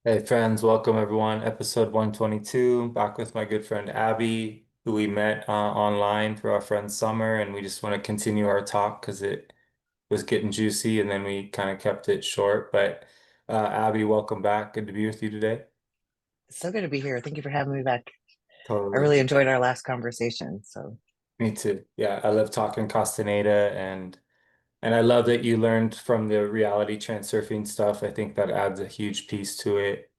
Hey friends, welcome everyone. Episode 122, back with my good friend Abby, who we met online through our friend Summer, and we just want to continue our talk because it was getting juicy and then we kind of kept it short. But Abby, welcome back. Good to be with you today. So good to be here. Thank you for having me back. I Totally. really enjoyed our last conversation. So, Me too. Yeah, I love talking Castaneda and I love that you learned from the reality transurfing stuff. I think that adds a huge piece to it.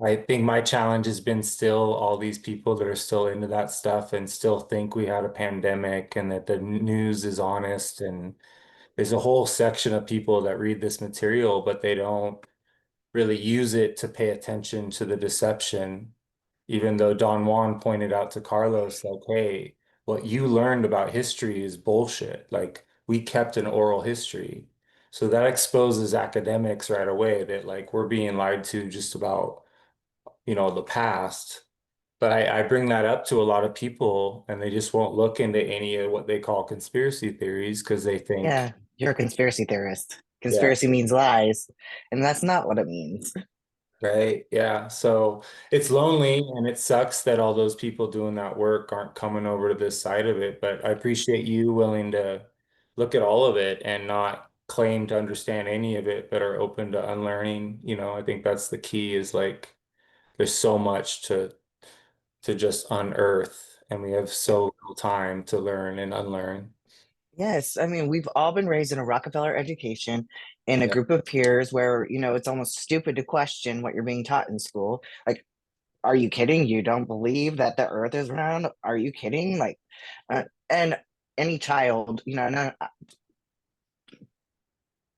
I think my challenge has been still all these people that are still into that stuff and still think we had a pandemic and that the news is honest. And there's a whole section of people that read this material, but they don't really use it to pay attention to the deception. Even though Don Juan pointed out to Carlos, like, hey, what you learned about history is bullshit. Like, we kept an oral history. So that exposes academics right away that, like, we're being lied to just about the past. But I bring that up to a lot of people and they just won't look into any of what they call conspiracy theories because they think, yeah, you're a conspiracy theorist. yeah, Conspiracy means lies, and that's not what it means. right. Yeah. So it's lonely and it sucks that all those people doing that work aren't coming over to this side of it. But I appreciate you willing to look at all of it and not claim to understand any of it, but are open to unlearning. I think that's the key is like there's so much to just unearth, and we have so little time to learn and unlearn. Yes, I mean, we've all been raised in a Rockefeller education in a Yeah, group of peers where, it's almost stupid to question what you're being taught in school. Like, are you kidding? You don't believe that the earth is round? Are you kidding? And any child, no,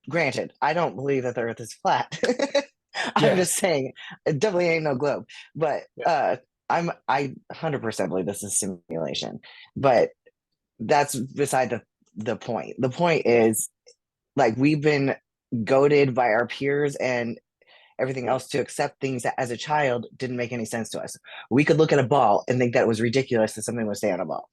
granted, I don't believe that the earth is flat. I'm yeah, just saying it definitely ain't no globe. But yeah, I 100% believe this is simulation. But that's beside the point. The point is like we've been goaded by our peers and everything else to accept things that as a child didn't make any sense to us. We could look at a ball and think that it was ridiculous that something would stay on a ball.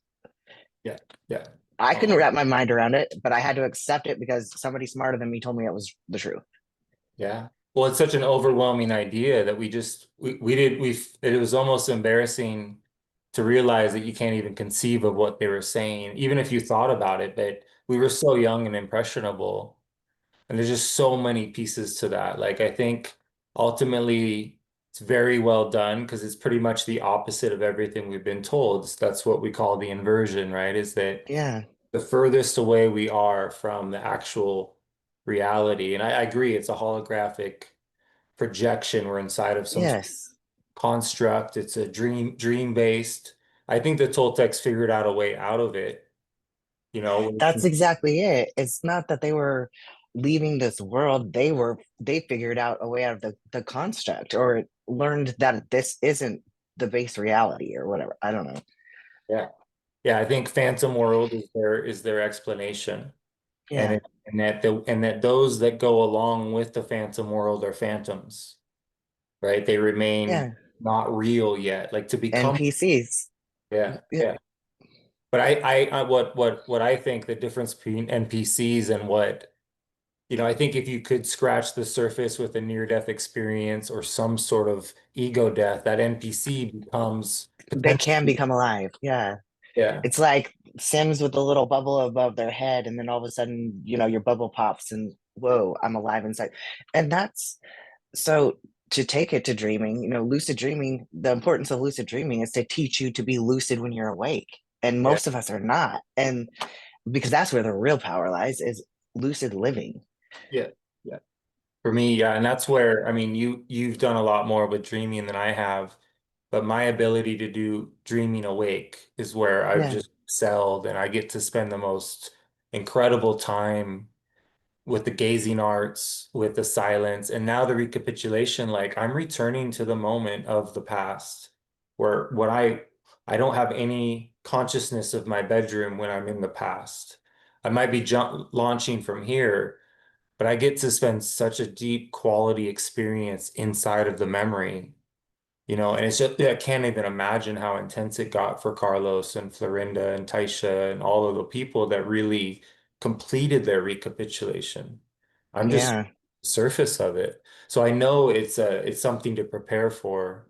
yeah, yeah. I couldn't Oh, wrap my mind around it, but I had to accept it because somebody smarter than me told me it was the truth. yeah. Well, it's such an overwhelming idea that it was almost embarrassing to realize that you can't even conceive of what they were saying, even if you thought about it. But we were so young and impressionable. And there's just so many pieces to that. Like, I think ultimately it's very well done because it's pretty much the opposite of everything we've been told. That's what we call the inversion, right? Is that Yeah. the furthest away we are from the actual reality. And I agree, it's a holographic projection. We're inside of some sort of Yes. construct. It's a dream based. I think the Toltecs figured out a way out of it, which That's exactly it. It's not that they were leaving this world. They figured out a way out of the construct or learned that this isn't the base reality or whatever. I don't know. yeah. Yeah, I think Phantom World is their explanation. And Yeah. it, and that those that go along with the Phantom World are phantoms, right? They remain Yeah. not real yet. Like to become, NPCs. yeah, Yeah. yeah. But what I think the difference between NPCs and I think if you could scratch the surface with a near-death experience or some sort of ego death, that NPC becomes They can potentially, become alive. Yeah. yeah, It's like Sims with a little bubble above their head, and then all of a sudden, your bubble pops and whoa, I'm alive inside. And that's so to take it to dreaming, lucid dreaming, the importance of lucid dreaming is to teach you to be lucid when you're awake. And yeah, most of us are not. And because that's where the real power lies is lucid living. yeah, yeah. For me, yeah, and that's where I mean you've done a lot more with dreaming than I have, but my ability to do dreaming awake is where I've Yeah. just excelled and I get to spend the most incredible time with the gazing arts, with the silence, and now the recapitulation, like I'm returning to the moment of the past where I don't have any consciousness of my bedroom when I'm in the past. I might be launching from here, but I get to spend such a deep quality experience inside of the memory, and it's just, I can't even imagine how intense it got for Carlos and Florinda and Taisha and all of the people that really completed their recapitulation. I'm just Yeah. surface of it. So I know it's something to prepare for.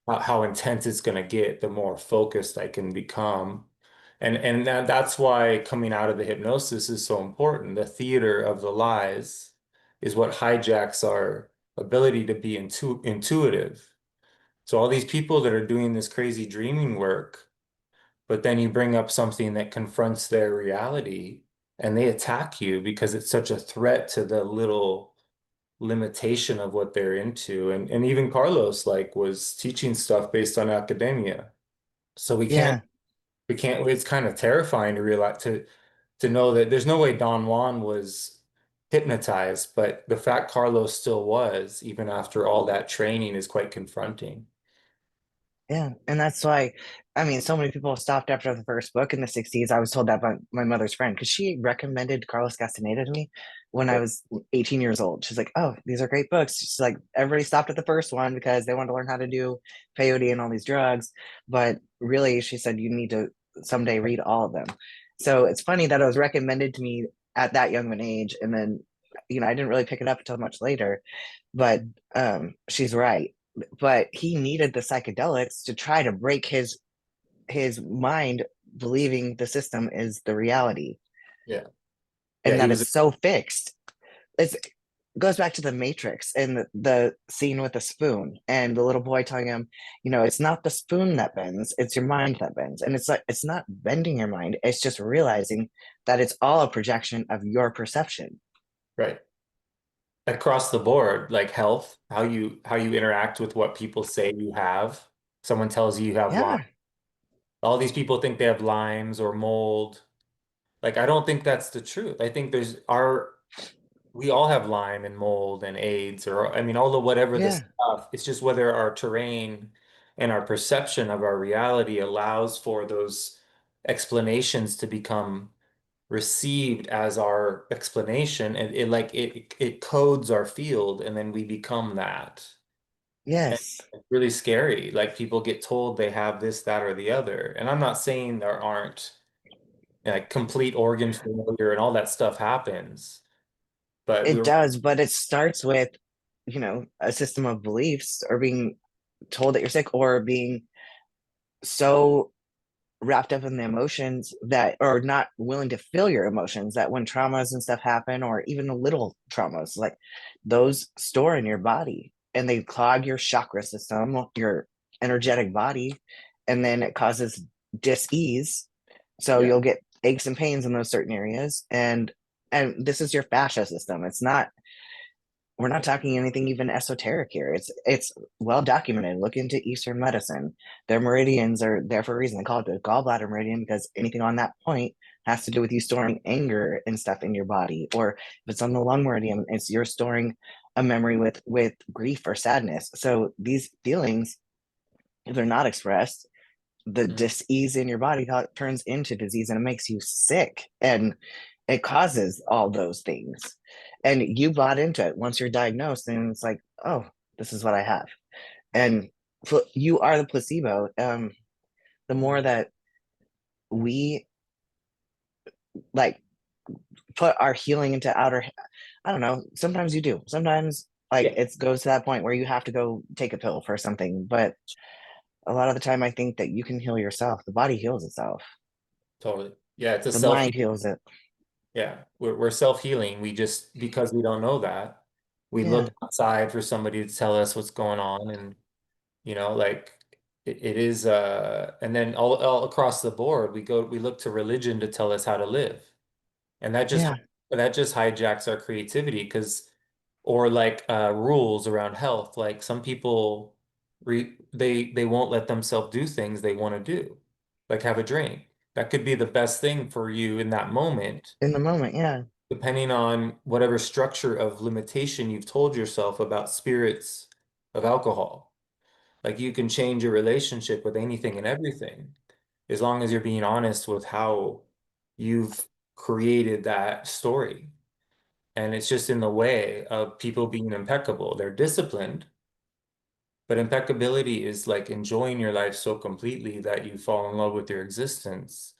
How intense it's going to get, the more focused I can become. And that's why coming out of the hypnosis is so important. The theater of the lies is what hijacks our ability to be intuitive. So all these people that are doing this crazy dreaming work, but then you bring up something that confronts their reality and they attack you because it's such a threat to the little limitation of what they're into. And even Carlos like was teaching stuff based on academia. So Yeah. we can't it's kind of terrifying to realize to know that there's no way Don Juan was hypnotized, but the fact Carlos still was, even after all that training, is quite confronting. Yeah, and that's why, I mean, so many people stopped after the first book in the 60s. I was told that by my mother's friend because she recommended Carlos Castaneda to me when I was 18 years old. She's like, "Oh, these are great books." She's like, everybody stopped at the first one because they wanted to learn how to do peyote and all these drugs. But really, she said, you need to someday read all of them. So it's funny that it was recommended to me at that young of an age. And then, I didn't really pick it up until much later. But she's right, but he needed the psychedelics to try to break his mind believing the system is the reality Yeah. Yeah, and he that was it's so fixed. It goes back to the Matrix and the scene with the spoon and the little boy telling him, it's not the spoon that bends, it's your mind that bends. And it's like, it's not bending your mind, it's just realizing that it's all a projection of your perception. right. Across the board, like health, how you interact with what people say you have. Someone tells you you have Lyme. Yeah, All these people think they have limes or mold. Like, I don't think that's the truth. I think we all have Lyme and mold and AIDS, or I mean, all the whatever the yeah, stuff. It's just whether our terrain and our perception of our reality allows for those explanations to become received as our explanation, and it codes our field, and then we become that. And yes. it's really scary. Like people get told they have this, that, or the other. And I'm not saying there aren't like complete organ failure and all that stuff happens, but It does, but it starts with, a system of beliefs or being told that you're sick or being so wrapped up in the emotions that or not willing to feel your emotions that when traumas and stuff happen or even the little traumas like those store in your body and they clog your chakra system, your energetic body, and then it causes dis-ease. So yeah, you'll get aches and pains in those certain areas and this is your fascia system. It's not We're not talking anything even esoteric here. It's well documented. Look into Eastern medicine. Their meridians are there for a reason. They call it the gallbladder meridian because anything on that point has to do with you storing anger and stuff in your body. Or if it's on the lung meridian, it's you're storing a memory with grief or sadness. So these feelings, if they're not expressed, the mm, dis-ease in your body turns into disease and it makes you sick and it causes all those things and you bought into it once you're diagnosed and it's like, oh, this is what I have. And you are the placebo. The more that we like put our healing into outer, I don't know, sometimes you do, sometimes like yeah, it goes to that point where you have to go take a pill for something, but a lot of the time I think that you can heal yourself. The body heals itself, totally. Yeah, it's a the self. mind heals it. Yeah, we're self-healing. We just because we don't know that, we Yeah. look outside for somebody to tell us what's going on, and like it is. And then all across the board, we look to religion to tell us how to live. And Yeah, that just hijacks our creativity because or like rules around health. Like some people they won't let themselves do things they want to do, like have a drink. That could be the best thing for you in that moment, in the moment, yeah. depending on whatever structure of limitation you've told yourself about spirits of alcohol. Like you can change your relationship with anything and everything as long as you're being honest with how you've created that story. And it's just in the way of people being impeccable. They're disciplined, but impeccability is like enjoying your life so completely that you fall in love with your existence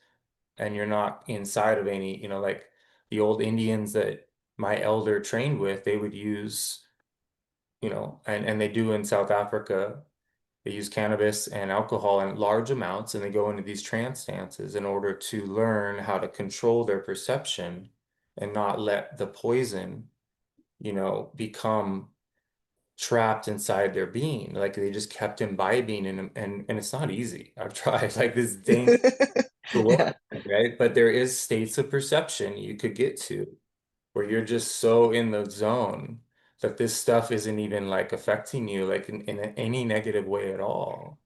and you're not inside of any, like the old Indians that my elder trained with, they would use, and they do in South Africa, they use cannabis and alcohol in large amounts, and they go into these trance stances in order to learn how to control their perception and not let the poison, become trapped inside their being. Like they just kept imbibing, and it's not easy. I've tried like this thing to Yeah. work, right? But there is states of perception you could get to where you're just so in the zone that this stuff isn't even like affecting you like in any negative way at all.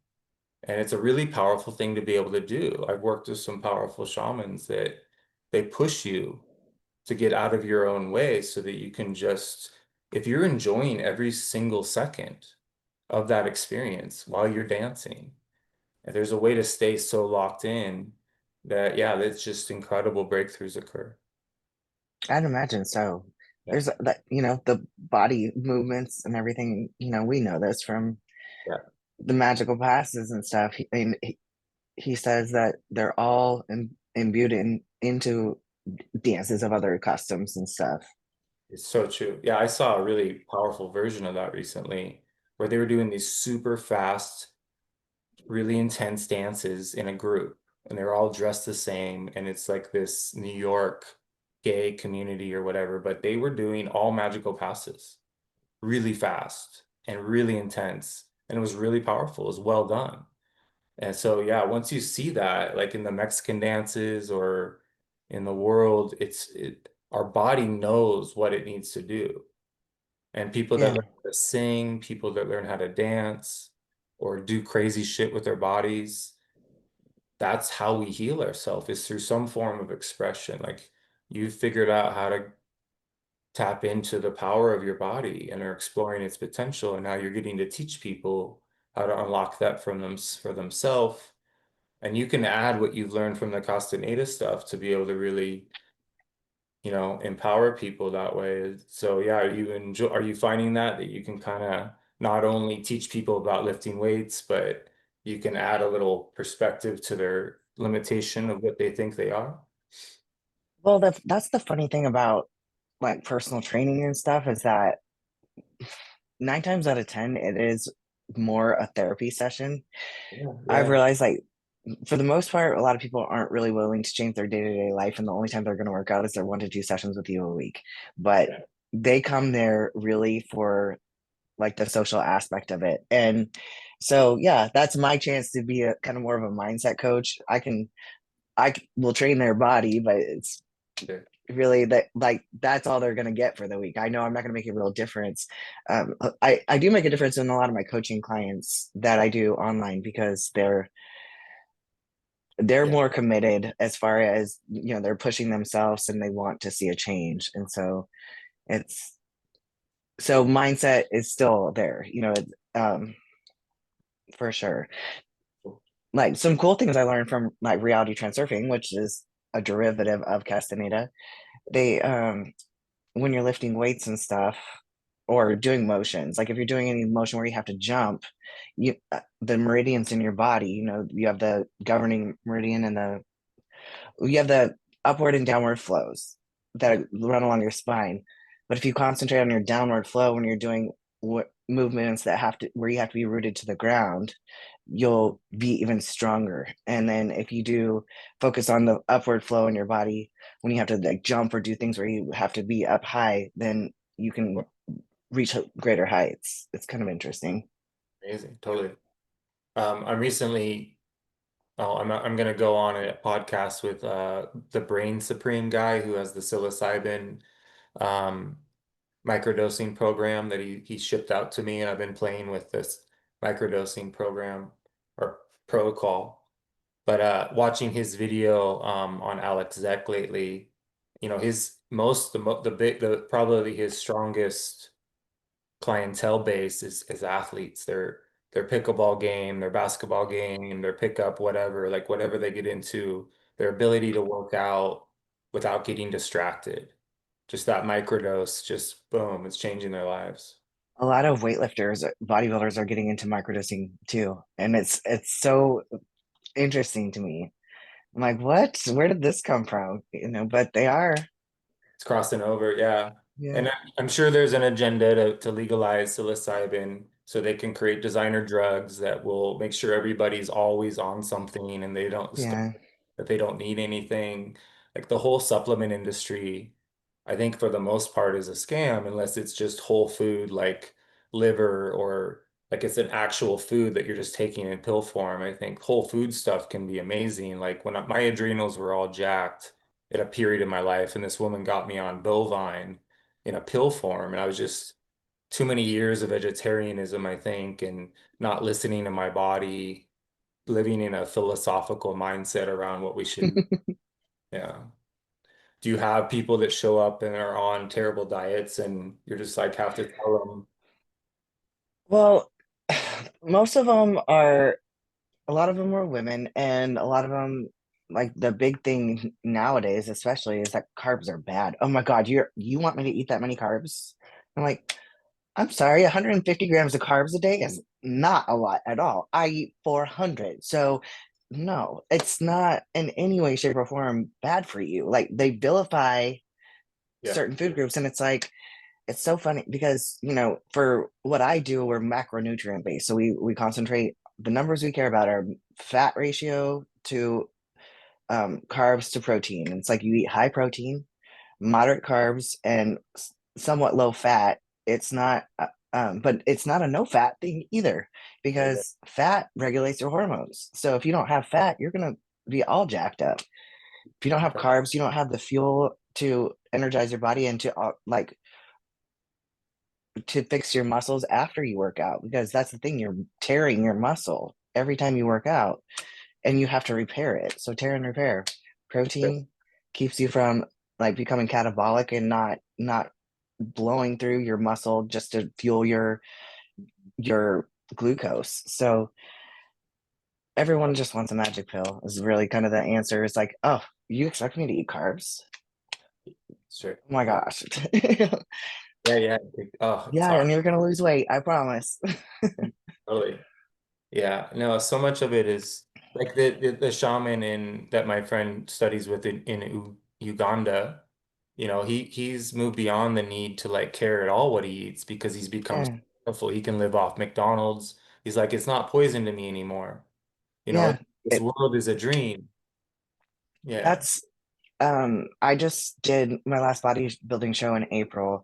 And it's a really powerful thing to be able to do. I've worked with some powerful shamans that they push you to get out of your own way so that you can just, if you're enjoying every single second of that experience while you're dancing, and there's a way to stay so locked in that, yeah, that's just incredible breakthroughs occur. I'd imagine so. Yeah. There's that, the body movements and everything, we know this from Yeah. the magical passes and stuff. He says that they're all imbued into dances of other customs and stuff. It's so true. Yeah, I saw a really powerful version of that recently where they were doing these super fast, really intense dances in a group, and they're all dressed the same, and it's like this New York gay community or whatever, but they were doing all magical passes really fast and really intense, and it was really powerful. It was well done. And so, yeah, once you see that, like in the Mexican dances or in the world, our body knows what it needs to do. And people that Yeah. learn how to sing, people that learn how to dance or do crazy shit with their bodies, that's how we heal ourselves is through some form of expression. Like you figured out how to tap into the power of your body and are exploring its potential. And now you're getting to teach people how to unlock that from them for themselves. And you can add what you've learned from the Castaneda stuff to be able to really, empower people that way. So yeah, are you finding that you can kind of not only teach people about lifting weights, but you can add a little perspective to their limitation of what they think they are? Well, that's the funny thing about like personal training and stuff is that 9 times out of 10, it is more a therapy session. Yeah, I've yeah, realized like for the most part, a lot of people aren't really willing to change their day-to-day life, and the only time they're going to work out is their 1 to 2 sessions with you a week. But yeah, they come there really for like the social aspect of it. And so yeah, that's my chance to be a kind of more of a mindset coach. Will train their body, but it's yeah, really that like that's all they're going to get for the week. I know I'm not going to make a real difference. I do make a difference in a lot of my coaching clients that I do online because they're yeah. more committed as far as they're pushing themselves and they want to see a change. And so it's so mindset is still there, for sure. Like some cool things I learned from like reality transurfing, which is a derivative of Castaneda. They when you're lifting weights and stuff or doing motions, like if you're doing any motion where you have to jump, the meridians in your body, you have the governing meridian and you have the upward and downward flows that run along your spine. But if you concentrate on your downward flow when you're doing movements that have to where you have to be rooted to the ground, you'll be even stronger. And then if you do focus on the upward flow in your body when you have to like jump or do things where you have to be up high, then you can reach greater heights. It's kind of interesting. Amazing. Totally. I'm recently, oh, I'm going to go on a podcast with the Brain Supreme guy who has the psilocybin um, microdosing program that he shipped out to me, and I've been playing with this microdosing program or protocol. But watching his video on Alex Zek lately, his most the big the probably his strongest clientele base is athletes. Their pickleball game, their basketball game, their pickup, whatever, like whatever they get into, their ability to work out without getting distracted. Just that microdose, just boom, it's changing their lives. A lot of weightlifters, bodybuilders are getting into microdosing too. And it's so interesting to me. I'm like, what? Where did this come from? But they are. It's crossing over, yeah. Yeah. And I'm sure there's an agenda to legalize psilocybin so they can create designer drugs that will make sure everybody's always on something and they don't Yeah. that they don't need anything. Like the whole supplement industry, I think for the most part is a scam unless it's just whole food like liver or like it's an actual food that you're just taking in pill form. I think whole food stuff can be amazing. Like when my adrenals were all jacked at a period in my life, and this woman got me on bovine in a pill form, and I was just too many years of vegetarianism, I think, and not listening to my body, living in a philosophical mindset around what we should, yeah. Do you have people that show up and are on terrible diets and you're just like have to tell them, Well, most of them are, a lot of them are women, and a lot of them, like the big thing nowadays, especially, is that carbs are bad. Oh my God, you want me to eat that many carbs? I'm like, I'm sorry, 150 grams of carbs a day is not a lot at all. I eat 400. So, no, it's not in any way, shape, or form bad for you. Like, they vilify yeah, certain food groups, and it's like, it's so funny because, for what I do, we're macronutrient based. So we concentrate, the numbers we care about are fat ratio to carbs to protein. And it's like you eat high protein, moderate carbs, and somewhat low fat. It's not, but it's not a no fat thing either, because fat regulates your hormones. So if you don't have fat, you're gonna be all jacked up. If you don't have carbs, you don't have the fuel to energize your body and to like to fix your muscles after you work out, because that's the thing, you're tearing your muscle every time you work out and you have to repair it. So tear and repair. Protein keeps you from like becoming catabolic and not blowing through your muscle just to fuel your glucose. So everyone just wants a magic pill is really kind of the answer. It's like, oh, you expect me to eat carbs? sure. Oh my gosh. Yeah, yeah. Oh, it's Yeah, hard. and you're gonna lose weight, I promise. Totally. Yeah, no, so much of it is like the shaman in that my friend studies with in Uganda, he's moved beyond the need to like care at all what he eats because he's become so Yeah, powerful. He can live off McDonald's. He's like, it's not poison to me anymore. yeah. This It, world is a dream. Yeah. that's I just did my last bodybuilding show in April,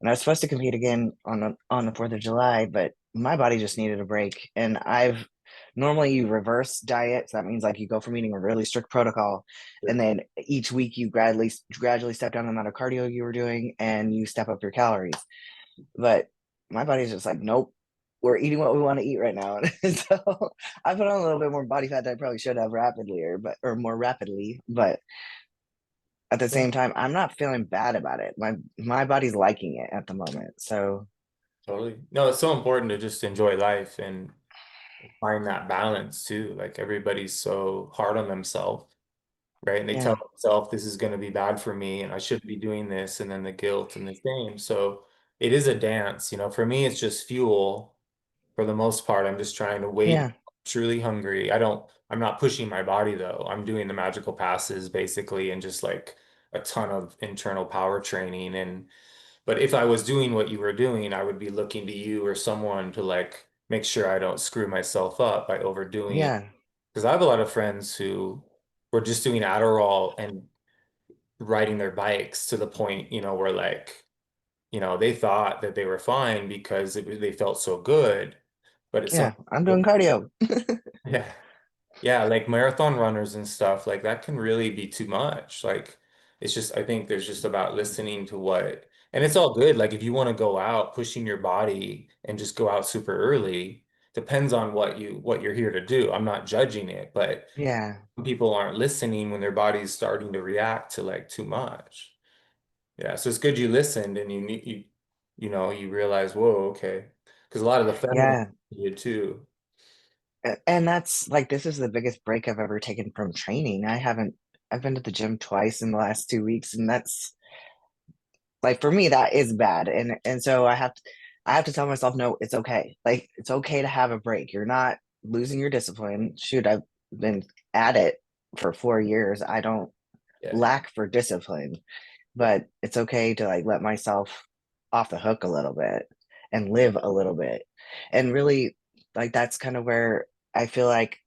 and I was supposed to compete again on the 4th of July, but my body just needed a break. And I've normally you reverse diet, so that means like you go from eating a really strict protocol, and Sure. then each week you gradually step down the amount of cardio you were doing, and you step up your calories. But my body's just like, nope, we're eating what we want to eat right now. And so I put on a little bit more body fat than I probably should have rapidly, or more rapidly, but at the Yeah, same time, I'm not feeling bad about it. My body's liking it at the moment. So totally. No, it's so important to just enjoy life and find that balance too. Like everybody's so hard on themselves, right? And they tell yeah, themselves this is going to be bad for me and I shouldn't be doing this, and then the guilt and the shame. So it is a dance, for me, it's just fuel for the most part. I'm just trying to wait. yeah, Truly hungry. I'm not pushing my body though. I'm doing the magical passes basically and just like a ton of internal power training. But if I was doing what you were doing, I would be looking to you or someone to like make sure I don't screw myself up by overdoing. yeah, Because I have a lot of friends who were just doing Adderall and riding their bikes to the point, where like, they thought that they were fine because they felt so good. But it's some, yeah. I'm doing cardio. yeah, yeah, like marathon runners and stuff, like that can really be too much. Like, it's just, I think there's just about listening to and it's all good. Like, if you want to go out, pushing your body and just go out super early, depends on what you're here to do. I'm not judging it, but Yeah, people aren't listening when their body's starting to react to like too much. Yeah, so it's good you listened and you realize, whoa, okay. Because a lot of the feminists yeah. did too. And that's like, this is the biggest break I've ever taken from training. I've been to the gym twice in the last 2 weeks, and that's like, for me, that is bad. And so I have to tell myself, no, it's okay. Like, it's okay to have a break. You're not losing your discipline. Shoot, I've been at it for 4 years. I don't Yeah, lack for discipline. but it's okay to like let myself off the hook a little bit and live a little bit. And really, like that's kind of where I feel like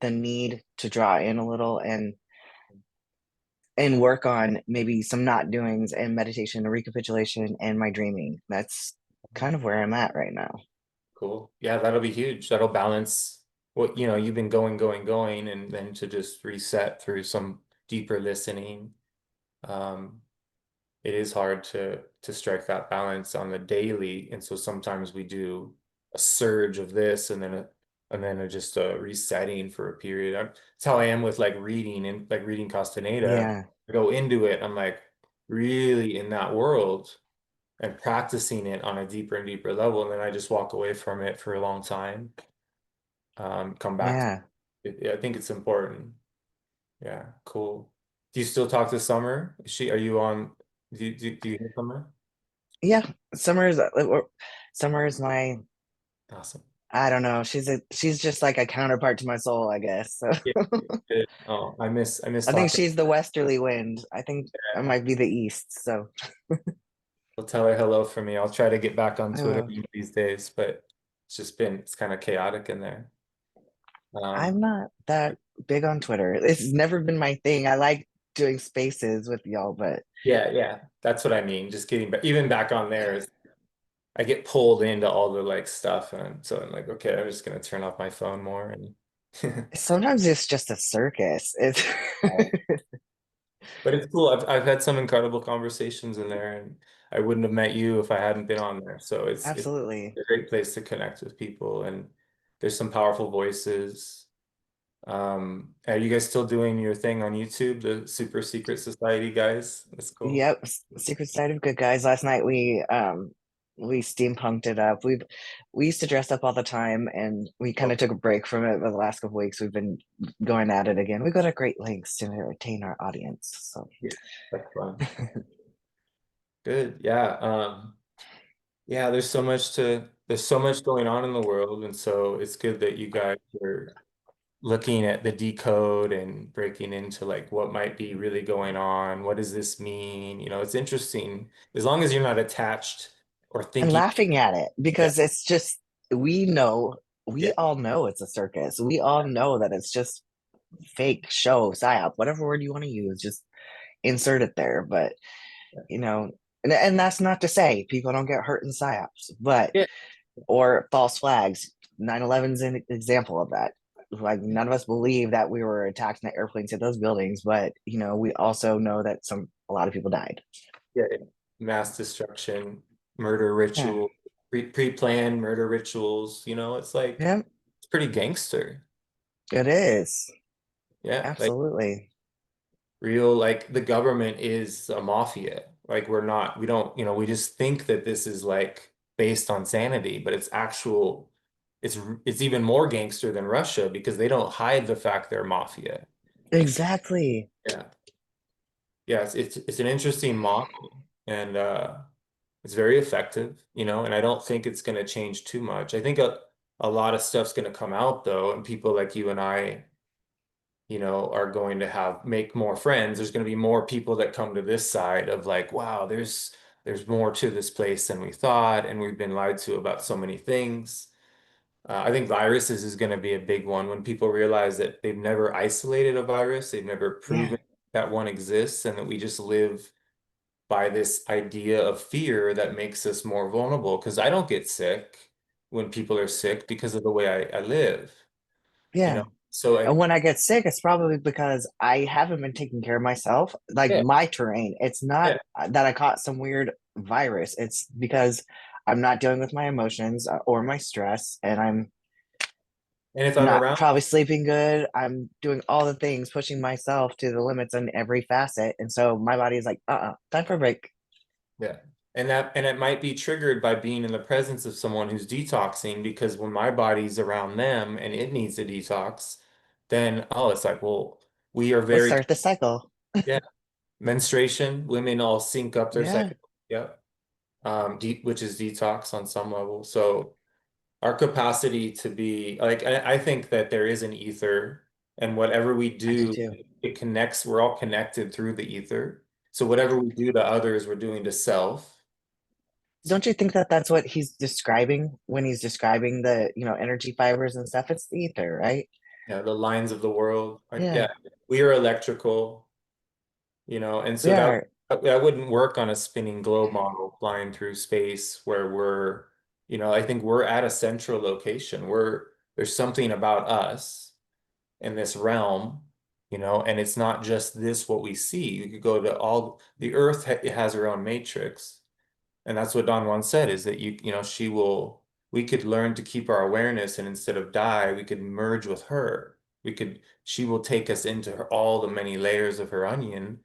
the need to draw in a little and work on maybe some not doings and meditation and recapitulation and my dreaming. That's kind of where I'm at right now. Cool. Yeah, that'll be huge. That'll balance what, you've been going, and then to just reset through some deeper listening. Um, it is hard to strike that balance on the daily. And so sometimes we do a surge of this just a resetting for a period. That's how I am with like reading and like reading Castaneda. Yeah. I go into it, I'm like really in that world and practicing it on a deeper and deeper level. And then I just walk away from it for a long time. Come back to Yeah. it. I think it's important. Yeah, cool. Do you still talk to Summer? Are you on? Do you hear Summer? Yeah. Summer is Summer is my Awesome. I don't know. She's just like a counterpart to my soul, I guess. So Yeah. Good. Oh, I miss I think talking. she's the westerly wind. I think I Yeah. might be the east. So I'll tell her hello for me. I'll try to get back on I Twitter will. these days, but it's kind of chaotic in there. I'm Um, not that big on Twitter. It's never been my thing. I like doing spaces with y'all, but yeah, yeah, that's what I mean. Just getting back, even back on there is I get pulled into all the like stuff, and so I'm like, okay, I'm just gonna turn off my phone more and. sometimes it's just a circus. It's But it's cool. I've had some incredible conversations in there, and I wouldn't have met you if I hadn't been on there. So it's absolutely. a great place to connect with people, and there's some powerful voices. Are you guys still doing your thing on YouTube, the Super Secret Society guys? That's cool. Yep, Secret Side of Good Guys. Last night we steampunked it up. We used to dress up all the time, and we kind Oh, of took a break from it. But the last couple weeks, we've been going at it again. We go to great lengths to entertain our audience. So yeah, that's fun. Good. Yeah. Yeah, there's so much going on in the world, and so it's good that you guys are looking at the decode and breaking into like what might be really going on. What does this mean? It's interesting as long as you're not attached or and thinking, laughing at it yeah, because it's just we know yeah, we all know it's a circus. We all know that it's just fake show psyop, whatever word you want to use, just insert it there. But you know, and that's not to say people don't get hurt in psyops, but yeah. or false flags. 9/11 is an example of that. Like none of us believe that we were attacked in the airplanes hit those buildings, but we also know that a lot of people died. Yeah. Mass destruction, murder Yeah. ritual, pre-planned murder rituals, it's like Yeah, it's pretty gangster. it is. Yeah, like Absolutely. real, like the government is a mafia. Like we don't, we just think that this is like based on sanity, but it's even more gangster than Russia because they don't hide the fact they're mafia. And Exactly. yeah, yeah, it's an interesting model, and it's very effective, and I don't think it's going to change too much. I think a lot of stuff's going to come out though, and people like you and I are going to make more friends. There's going to be more people that come to this side of like, wow, there's more to this place than we thought, and we've been lied to about so many things. I think viruses is going to be a big one when people realize that they've never isolated a virus, they've never Yeah. proven that one exists, and that we just live by this idea of fear that makes us more vulnerable. Because I don't get sick when people are sick because of the way I live, you know. Yeah. So And when I get sick, it's probably because I haven't been taking care of myself, like yeah, my terrain. It's not yeah. that I caught some weird virus. It's because I'm not dealing with my emotions or my stress, and I'm And if I'm not around, probably sleeping good. I'm doing all the things, pushing myself to the limits on every facet. And so my body is like, time for a break. yeah. And it might be triggered by being in the presence of someone who's detoxing, because when my body's around them and it needs a detox, then it's like, well, we are Let's very, start the cycle. yeah, menstruation, women all sync up their Yeah. cycle. Yeah. Which is detox on some level. So our capacity to be like, I think that there is an ether, and whatever we I do do, too. it connects, we're all connected through the ether. So whatever we do to others, we're doing to self. Don't you think that that's what he's describing when he's describing the, energy fibers and stuff? It's the ether, right? Yeah, the lines of the world. Yeah, Yeah, we are electrical, and we so that are. that wouldn't work on a spinning globe model flying through space where I think we're at a central location. There's something about us in this realm, and it's not just this what we see. You could go to all the Earth has her own matrix, and that's what Don Juan said is that we could learn to keep our awareness, and instead of die, we could merge with her. She will take us into all the many layers of her onion.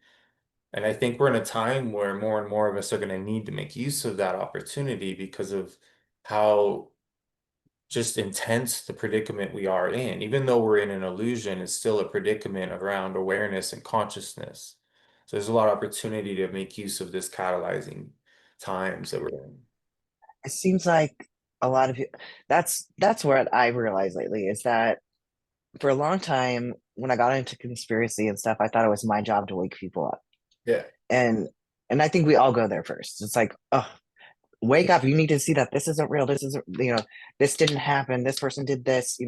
And I think we're in a time where more and more of us are going to need to make use of that opportunity because of how just intense the predicament we are in. Even though we're in an illusion, it's still a predicament around awareness and consciousness. So there's a lot of opportunity to make use of this catalyzing times that we're in. It seems like a lot of people, that's what I realized lately is that for a long time when I got into conspiracy and stuff, I thought it was my job to wake people up. Yeah. And and I think we all go there first. It's like, oh, wake up. You need to see that this isn't real. This isn't, this didn't happen. This person did this.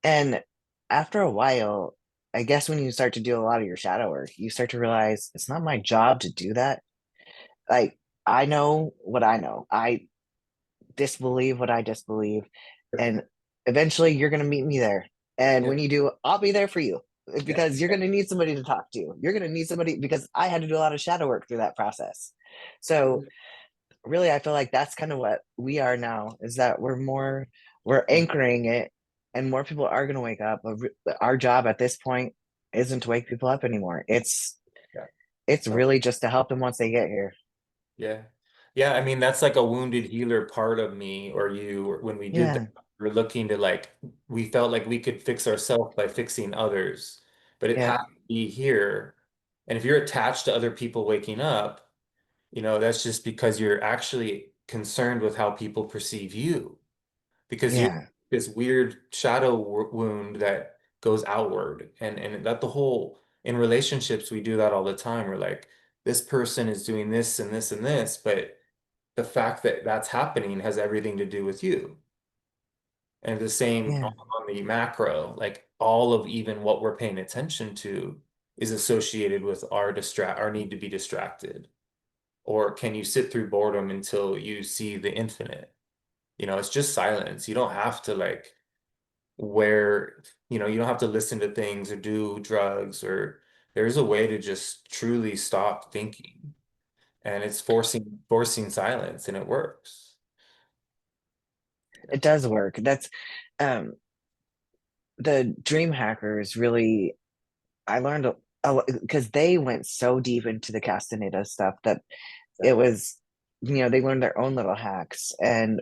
And after a while, I guess when you start to do a lot of your shadow work, you start to realize it's not my job to do that. Like, I know what I know. I disbelieve what I disbelieve. And eventually you're going to meet me there. And Yeah. when you do, I'll be there for you Yeah. because you're going to need somebody to talk to. You're going to need somebody because I had to do a lot of shadow work through that process. So really, I feel like that's kind of what we are now is that we're anchoring it and more people are going to wake up. Our job at this point isn't to wake people up anymore. Yeah. It's So, really just to help them once they get here. yeah. Yeah. I mean, that's like a wounded healer part of me or you, or when we did that, Yeah. we're looking to we felt like we could fix ourselves by fixing others, but it Yeah. has to be here. And if you're attached to other people waking up, that's just because you're actually concerned with how people perceive you because you Yeah. this weird shadow wound that goes outward and that the whole in relationships we do that all the time. We're like, this person is doing this and this and this, but the fact that that's happening has everything to do with you. And the same Yeah. on the macro, like all of even what we're paying attention to is associated with our need to be distracted. Or can you sit through boredom until you see the infinite? It's just silence. You don't have to you don't have to listen to things or do drugs or there's a way to just truly stop thinking. And it's forcing silence and it works. It does work. That's um the dream hackers really I learned because they went so deep into the Castaneda stuff that Yeah. it was, they learned their own little hacks and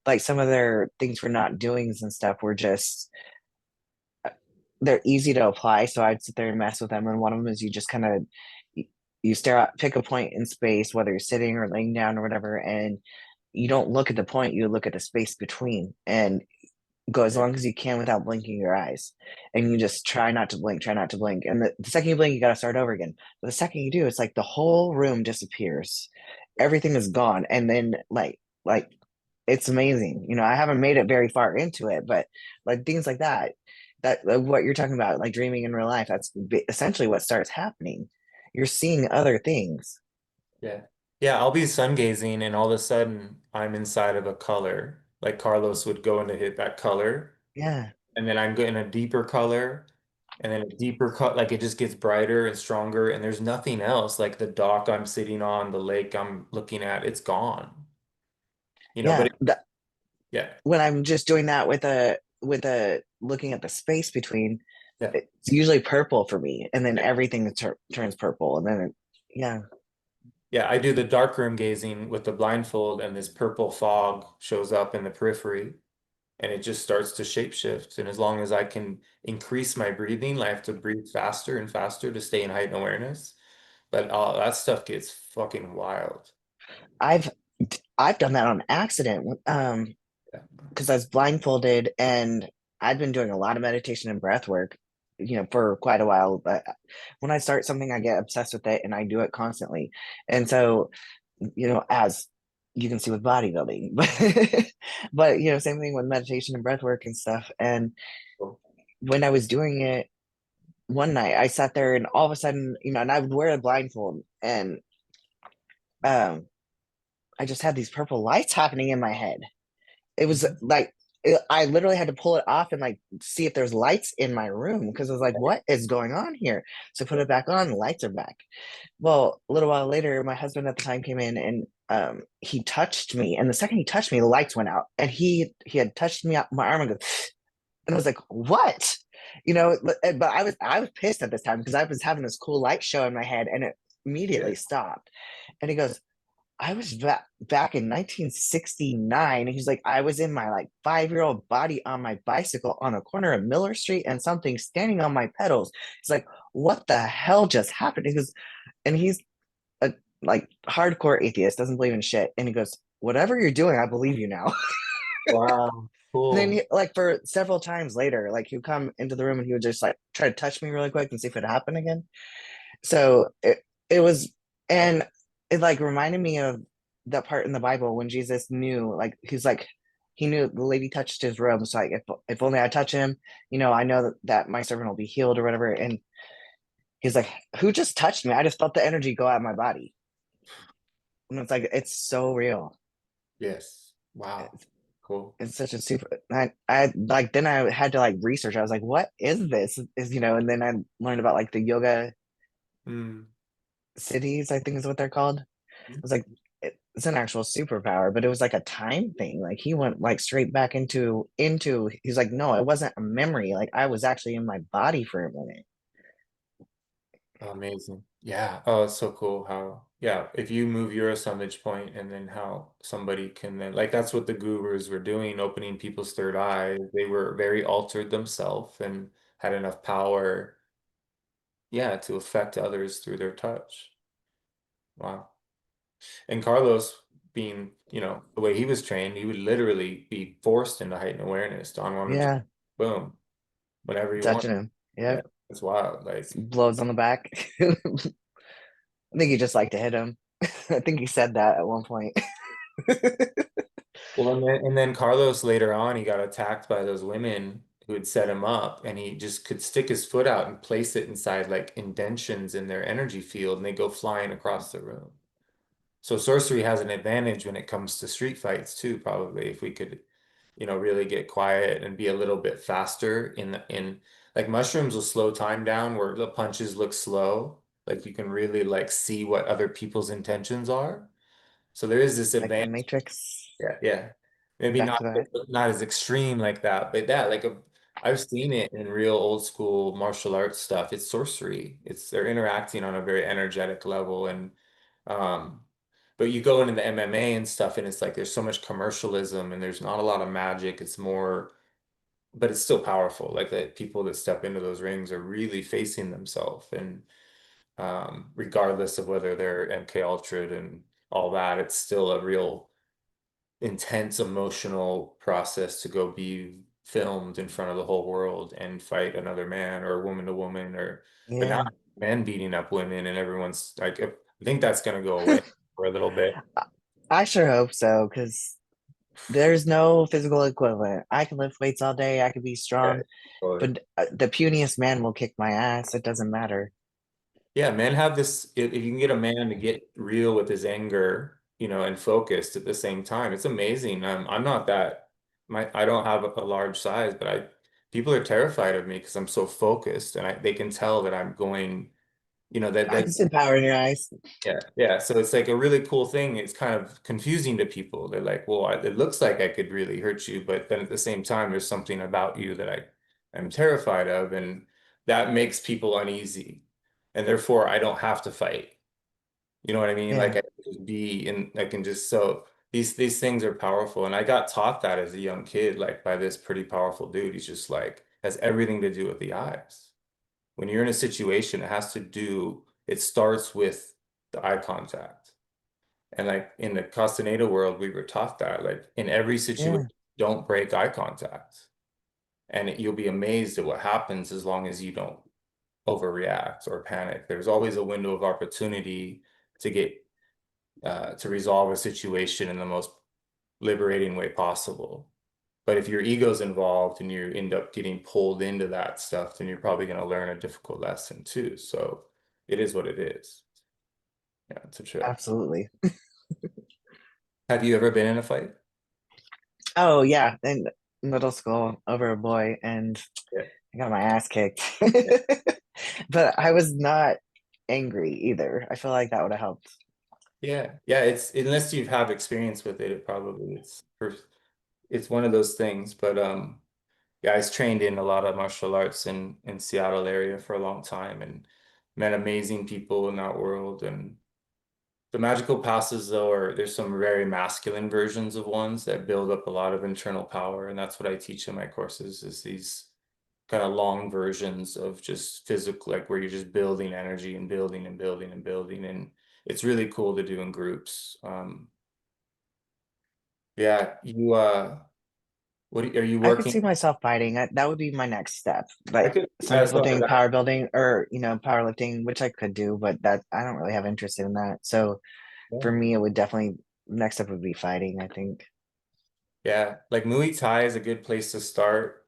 like some of their things for not doings and stuff were just they're easy to apply. So I'd sit there and mess with them. And one of them is you just kind of you stare out, pick a point in space, whether you're sitting or laying down or whatever, and you don't look at the point, you look at the space between and go as Yeah. long as you can without blinking your eyes. And you just try not to blink, try not to blink. And the second you blink, you got to start over again. But the second you do, it's like the whole room disappears. Everything is gone. And then like it's amazing. I haven't made it very far into it, but like things like that like what you're talking about, like dreaming in real life, that's essentially what starts happening. You're seeing other things. Yeah. Yeah, I'll be sun gazing and all of a sudden I'm inside of a color. Like Carlos would go in to hit that color. Yeah. And then I'm getting a deeper color and then a deeper cut. Like it just gets brighter and stronger. And there's nothing else. Like the dock I'm sitting on, the lake I'm looking at, it's gone. But Yeah. yeah, When I'm just doing that with a looking at the space between, yeah, it's usually purple for me, and then yeah. everything turns purple, and then yeah, Yeah, I do the darkroom gazing with the blindfold and this purple fog shows up in the periphery. And it just starts to shapeshift. And as long as I can increase my breathing, I have to breathe faster and faster to stay in heightened awareness. But that stuff gets fucking wild. I've I've done that on accident, Yeah. because I was blindfolded and I'd been doing a lot of meditation and breath work, for quite a while. But when I start something, I get obsessed with it and I do it constantly. And so, as you can see with bodybuilding, but same thing with meditation and breath work and stuff. And when I was doing it one night, I sat there and all of a sudden, and I would wear a blindfold and um I just had these purple lights happening in my head. It was Mhm. like I literally had to pull it off and like see if there's lights in my room because I was like, what is going on here? So put it back on, the lights are back. Well, a little while later, my husband at the time came in and he touched me. And the second he touched me, the lights went out. And he had touched me up my arm and goes, and I was like, what? But I was pissed at this time because I was having this cool light show in my head and it Yeah. immediately stopped. And he goes, I was back in 1969. And he's like, I was in my like 5-year-old body on my bicycle on the corner of Miller Street and something standing on my pedals. He's like, what the hell just happened? He goes, and he's a like hardcore atheist, doesn't believe in shit. And he goes, whatever you're doing, I believe you now. Wow. And then Cool. like for several times later, like he'd come into the room and he would just like try to touch me really quick and see if it happened again. So it was, and it like reminded me of that part in the Bible when Jesus knew, like he's like he knew the lady touched his robe. So like if only I touch him, I know that my servant will be healed or whatever. And he's like, who just touched me? I just felt the energy go out of my body. And it's like it's so real. Yes. Wow. It's, Cool. it's such a super. I like then I had to like research. I was like, what is this? And then I learned about like the yoga Mm. cities. I think is what they're called. Was like it's an actual superpower, but it was like a time thing. Like he went like straight back into he's like, no, it wasn't a memory. Like I was actually in my body for a minute. Amazing. Yeah. Oh, it's so cool how, yeah, if you move your summage point and then how somebody can then, like, that's what the gurus were doing, opening people's third eye. They were very altered themselves and had enough power, yeah, to affect others through their touch. Wow. And Carlos, being, the way he was trained, he would literally be forced into heightened awareness. Don wanted to just, Yeah, boom, whenever you want. touching him. Yeah. Yep. It's wild. Some Like, blows on the back. I think he just liked to hit him. I think he said that at one point. well, and then Carlos later on, he got attacked by those women who had set him up, and he just could stick his foot out and place it inside like indentions in their energy field, and they go flying across the room. So sorcery has an advantage when it comes to street fights too, probably if we could, really get quiet and be a little bit faster in like mushrooms will slow time down where the punches look slow. Like you can really like see what other people's intentions are. So there is this Like the advantage. Matrix. Yeah, yeah. Maybe Back not to that. not as extreme like that, but that like I've seen it in real old school martial arts stuff. It's sorcery. They're interacting on a very energetic level and um but you go into the MMA and stuff and it's like there's so much commercialism and there's not a lot of magic. It's more but it's still powerful. Like the people that step into those rings are really facing themselves and regardless of whether they're MK Ultra and all that, it's still a real intense emotional process to go be filmed in front of the whole world and fight another man or woman to woman or but now Yeah. men beating up women and everyone's like I think that's gonna go away for a little bit. I sure hope so, because there's no physical equivalent. I can lift weights all day, I can be Yeah, strong, totally. but the puniest man will kick my ass. It doesn't matter. Yeah, men have this if you can get a man to get real with his anger, and focused at the same time, it's amazing. I'm not that I don't have a large size, but I people are terrified of me because I'm so focused and they can tell that I'm going that I can see the power in your eyes. yeah, yeah. So it's like a really cool thing. It's kind of confusing to people. They're like, well, it looks like I could really hurt you, but then at the same time, there's something about you that I am terrified of, and that makes people uneasy. And therefore, I don't have to fight. You know what I mean? Like Yeah. I can just be and I can just so these things are powerful. And I got taught that as a young kid, like by this pretty powerful dude. He's just like has everything to do with the eyes. When you're in a situation, it starts with the eye contact. And like in the Castaneda world, we were taught that, like in every situation, Yeah. don't break eye contact. and you'll be amazed at what happens as long as you don't overreact or panic. There's always a window of opportunity to get to resolve a situation in the most liberating way possible. But if your ego's involved and you end up getting pulled into that stuff, then you're probably going to learn a difficult lesson too. So it is what it is. Yeah, it's a trip. Absolutely. Have you ever been in a fight? Oh yeah, in middle school over a boy, and Yeah. I got my ass kicked. But I was not angry either. I feel like that would have helped. Yeah. Yeah. It's unless you have experience with it, it's one of those things. But yeah, I was trained in a lot of martial arts in Seattle area for a long time and met amazing people in that world. And the magical passes though are there's some very masculine versions of ones that build up a lot of internal power. And that's what I teach in my courses is these kind of long versions of just physical, like where you're just building energy and building and building and building. And it's really cool to do in groups. Yeah, are you I could working? see myself fighting. That would be my next step. I Like could, some as people well as think that. power building or, powerlifting, which I could do, but that I don't really have interest in that. So for Yeah. me, it would definitely next step would be fighting, I think. Yeah, like Muay Thai is a good place to start.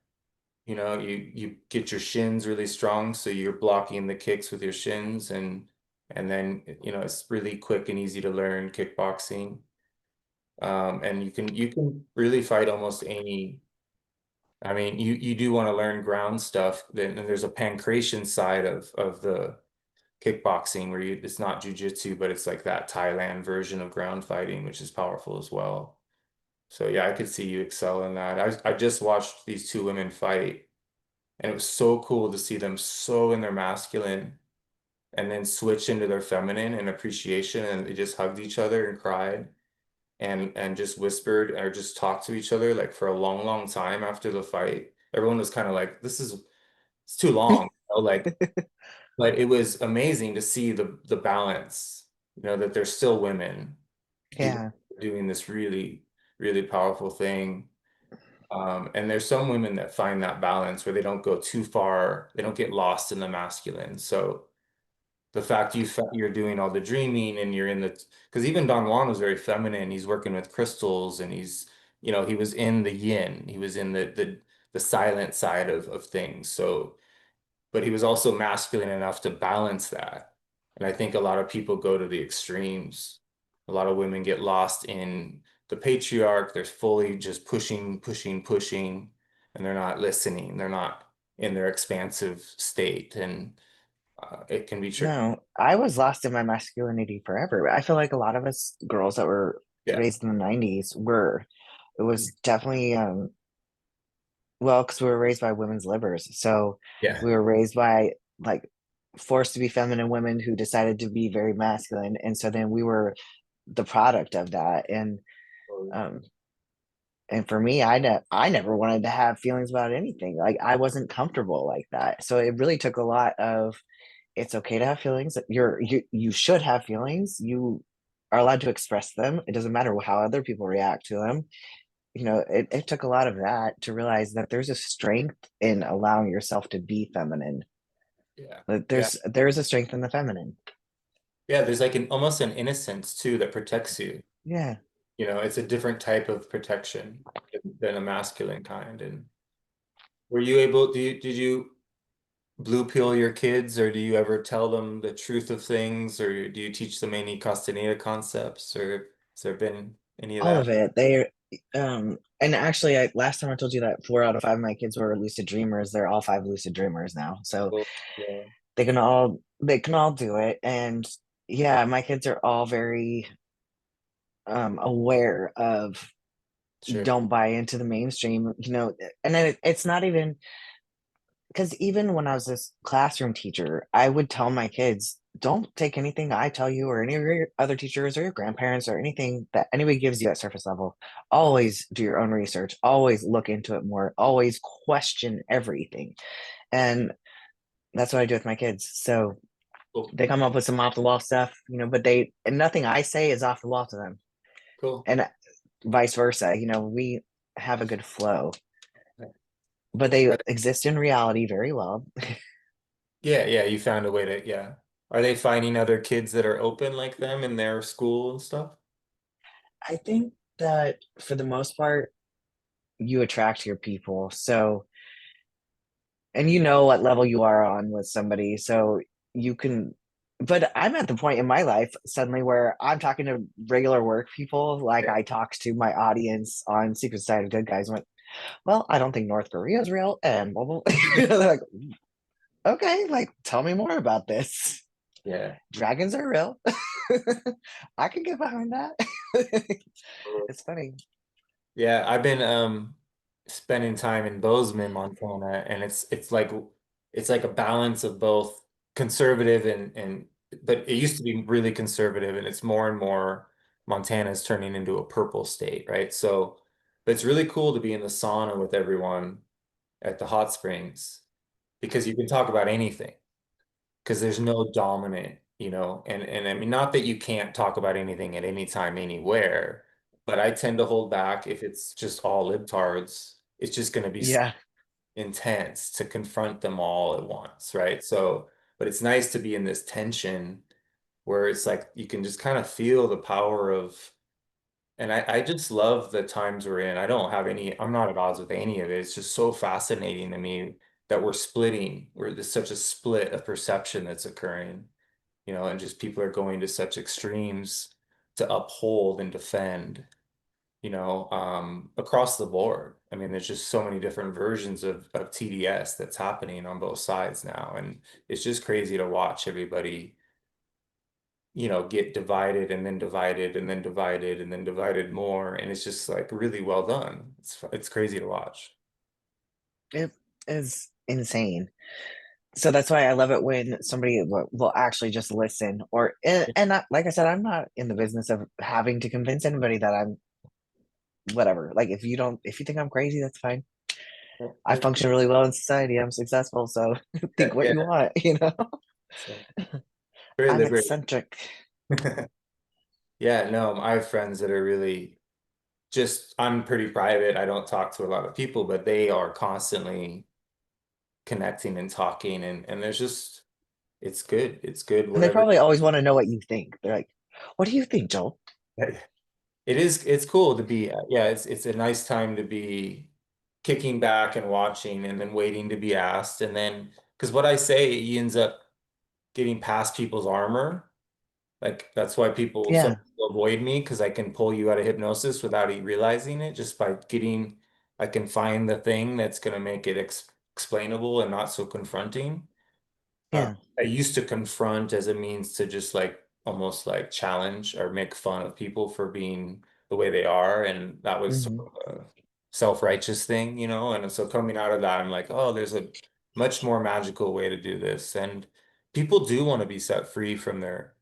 You know, you get your shins really strong, so you're blocking the kicks with your shins, and then it's really quick and easy to learn kickboxing. And you can really fight almost any. I mean, you do want to learn ground stuff. Then there's a pancration side of the kickboxing where it's not jujitsu, but it's like that Thailand version of ground fighting, which is powerful as well. So yeah, I could see you excel in that. I just watched these two women fight, and it was so cool to see them so in their masculine and then switch into their feminine and appreciation, and they just hugged each other and cried and just whispered or just talked to each other like for a long, long time after the fight. Everyone was kind of like, it's too long, like, but it was amazing to see the balance, that they're still women do, Yeah. doing this really, really powerful thing. And there's some women that find that balance where they don't go too far, they don't get lost in the masculine. So the fact you're doing all the dreaming and you're in the because even Don Juan was very feminine. He's working with crystals and he was in the yin. He was in the silent side of things. So but he was also masculine enough to balance that. And I think a lot of people go to the extremes. A lot of women get lost in the patriarch. They're fully just pushing, pushing, pushing, and they're not listening. They're not in their expansive state, and it can be tricky. No, I was lost in my masculinity forever. I feel like a lot of us girls that were Yeah. raised in the 90s were. It was definitely well, because we were raised by women's livers. So Yeah. we were raised by like forced to be feminine women who decided to be very masculine. And so then we were the product of that. Um and for me, I never wanted to have feelings about anything. Like I wasn't comfortable like that. So it really took a lot of it's okay to have feelings. You should have feelings. You are allowed to express them. It doesn't matter how other people react to them. It took a lot of that to realize that there's a strength in allowing yourself to be feminine. Yeah. Like Yeah. there's a strength in the feminine. Yeah. There's like an almost an innocence too that protects you. Yeah. It's a different type of protection than a masculine kind. And were you able, did you blue pill your kids, or do you ever tell them the truth of things, or do you teach them any Castaneda concepts, or has there been any of All that? of it. And actually last time I told you that 4 out of 5 of my kids were lucid dreamers. They're all 5 lucid dreamers now. So Well, yeah, they can all do it. And yeah, my kids are all very aware of sure. don't buy into the mainstream, and then it's not even because even when I was this classroom teacher, I would tell my kids, don't take anything I tell you or any of your other teachers or your grandparents or anything that anybody gives you at surface level. Always do your own research, always look into it more, always question everything. And that's what I do with my kids. So Cool. they come up with some off the wall stuff, but and nothing I say is off the wall to them. Cool. And vice versa, we have a good flow. but they exist in reality very well. Yeah, yeah, you found a way to, yeah. Are they finding other kids that are open like them in their school and stuff? I think that for the most part, you attract your people. So, and you know what level you are on with somebody. So you can, but I'm at the point in my life suddenly where I'm talking to regular work people, like Yeah. I talked to my audience on Secret Side of Good Guys, and went, well, I don't think North Korea is real. And blah, blah. They're like, okay, like, tell me more about this. Yeah. Dragons are real. I can get behind that. It's funny. Yeah, I've been spending time in Bozeman, Montana, and it's like a balance of both conservative and but it used to be really conservative and it's more and more Montana's turning into a purple state, right? So but it's really cool to be in the sauna with everyone at the hot springs because you can talk about anything because there's no dominant, and I mean not that you can't talk about anything at any time, anywhere, but I tend to hold back if it's just all libtards. It's just going to be Yeah. intense to confront them all at once, right? So, but it's nice to be in this tension where it's like you can just kind of feel the power of, and I just love the times we're in. I'm not at odds with any of it. It's just so fascinating to me that we're splitting, where there's such a split of perception that's occurring, and just people are going to such extremes to uphold and defend, across the board. I mean, there's just so many different versions of TDS that's happening on both sides now. And it's just crazy to watch everybody, get divided and then divided and then divided and then divided more. And it's just like really well done. It's crazy to watch. It is insane. So that's why I love it when somebody will actually just listen. Or and like I said, I'm not in the business of having to convince anybody that I'm whatever. Like if you think I'm crazy, that's fine. Yeah, I function really well in society. I'm successful, so think what you yeah. want. So very I'm liberating. eccentric. Yeah, no, I have friends that are really just, I'm pretty private. I don't talk to a lot of people, but they are constantly connecting and talking and there's just it's good. It's good, And they whatever. probably always want to know what you think. They're like, "What do you think, Joel?" It's cool to be yeah, it's a nice time to be kicking back and watching and then waiting to be asked. And then because what I say, he ends up getting past people's armor. Like that's why some Yeah, people avoid me because I can pull you out of hypnosis without you realizing it just by I can find the thing that's going to make it explainable and not so confronting. yeah. I used to confront as a means to just like almost like challenge or make fun of people for being the way they are. And that was sort Hmm. of a self-righteous thing, And so coming out of that, I'm like, oh, there's a much more magical way to do this. And people do want to be set free from their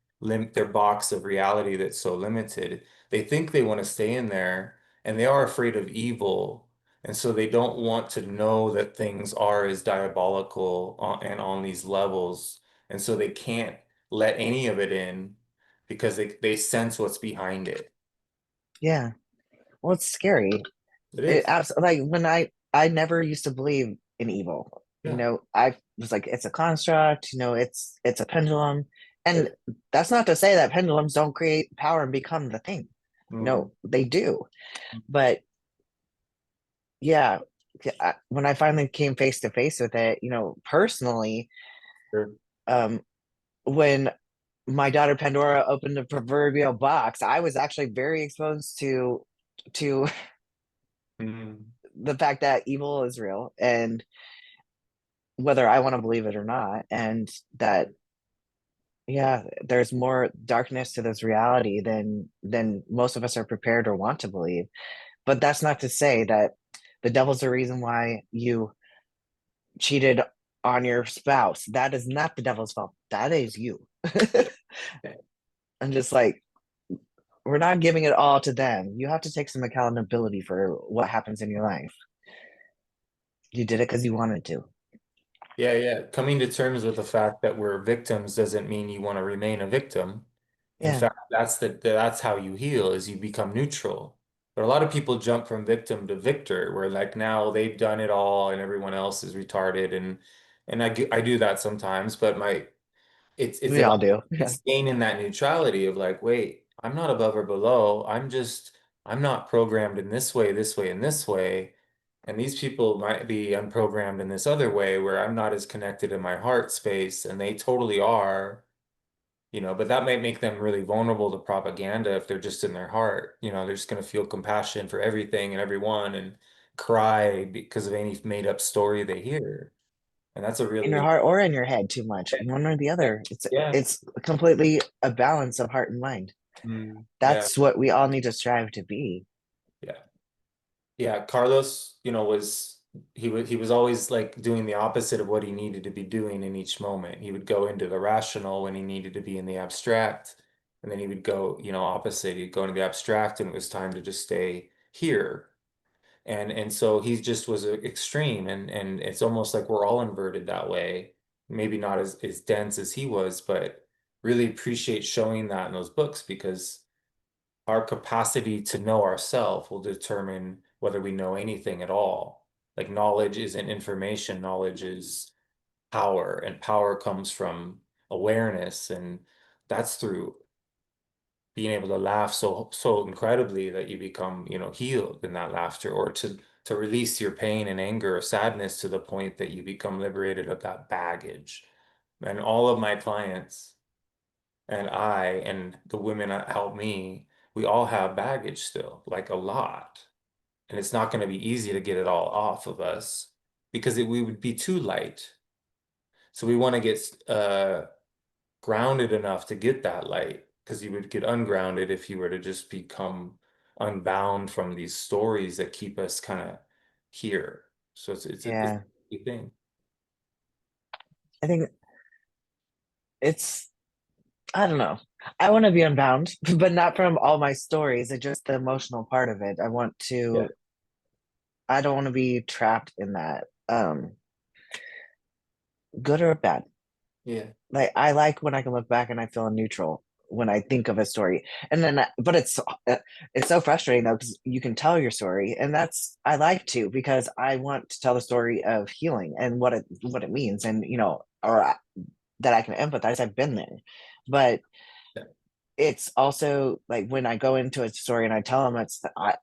box of reality that's so limited. They think they want to stay in there and they are afraid of evil. And so they don't want to know that things are as diabolical and on these levels. And so they can't let any of it in because they sense what's behind it. Yeah. Well, it's scary. It It is. abs like when I never used to believe in evil. Yeah. I was like, it's a construct. It's a pendulum, and It, that's not to say that pendulums don't create power and become the thing. mm, No, they do. But yeah, when I finally came face to face with it, personally, sure. um, when my daughter Pandora opened the proverbial box, I was actually very exposed to Mm, the fact that evil is real and whether I want to believe it or not, and that yeah, there's more darkness to this reality than most of us are prepared or want to believe. But that's not to say that the devil's the reason why you cheated on your spouse. That is not the devil's fault. That is you. yeah. I'm just like, we're not giving it all to them. You have to take some accountability for what happens in your life. You did it because you wanted to. Yeah, yeah. Coming to terms with the fact that we're victims doesn't mean you want to remain a victim. In Yeah. fact, that's how you heal is you become neutral. But a lot of people jump from victim to victor, where like now they've done it all and everyone else is retarded, and I do that sometimes, but my it's We all about do. Yeah. it's gaining that neutrality of like, wait, I'm not above or below. I'm not programmed in this way, and this way. And these people might be unprogrammed in this other way where I'm not as connected in my heart space, and they totally are, but that might make them really vulnerable to propaganda if they're just in their heart. They're just going to feel compassion for everything and everyone and cry because of any made up story they hear. And that's a In your really, heart or in your head too much, one or the yeah, other. It's yeah, it's completely a balance of heart and mind. yeah, That's what we all need to strive to be. yeah. Yeah, Carlos, he was always like doing the opposite of what he needed to be doing in each moment. He would go into the rational when he needed to be in the abstract, and then he would go, opposite. He'd go into the abstract, and it was time to just stay here. And so he just was extreme, and it's almost like we're all inverted that way. Maybe not as dense as he was, but really appreciate showing that in those books because our capacity to know ourselves will determine whether we know anything at all. Like knowledge isn't information, knowledge is power, and power comes from awareness, and that's through being able to laugh so incredibly that you become, healed in that laughter, or to release your pain and anger or sadness to the point that you become liberated of that baggage. And all of my clients and I and the women that help me, we all have baggage still, like a lot. And it's not going to be easy to get it all off of us because we would be too light. So we want to get grounded enough to get that light because you would get ungrounded if you were to just become unbound from these stories that keep us kind of here. So it's Yeah. a thing. I think it's I don't know. I want to be unbound, but not from all my stories. It's just the emotional part of it. Yeah. I don't want to be trapped in that. Good or bad. Yeah. Like I like when I can look back and I feel neutral when I think of a story. And then but it's so frustrating though because you can tell your story and that's I like to because I want to tell the story of healing and what it means and or that I can empathize. I've been there. But Yeah. it's also like when I go into a story and I tell them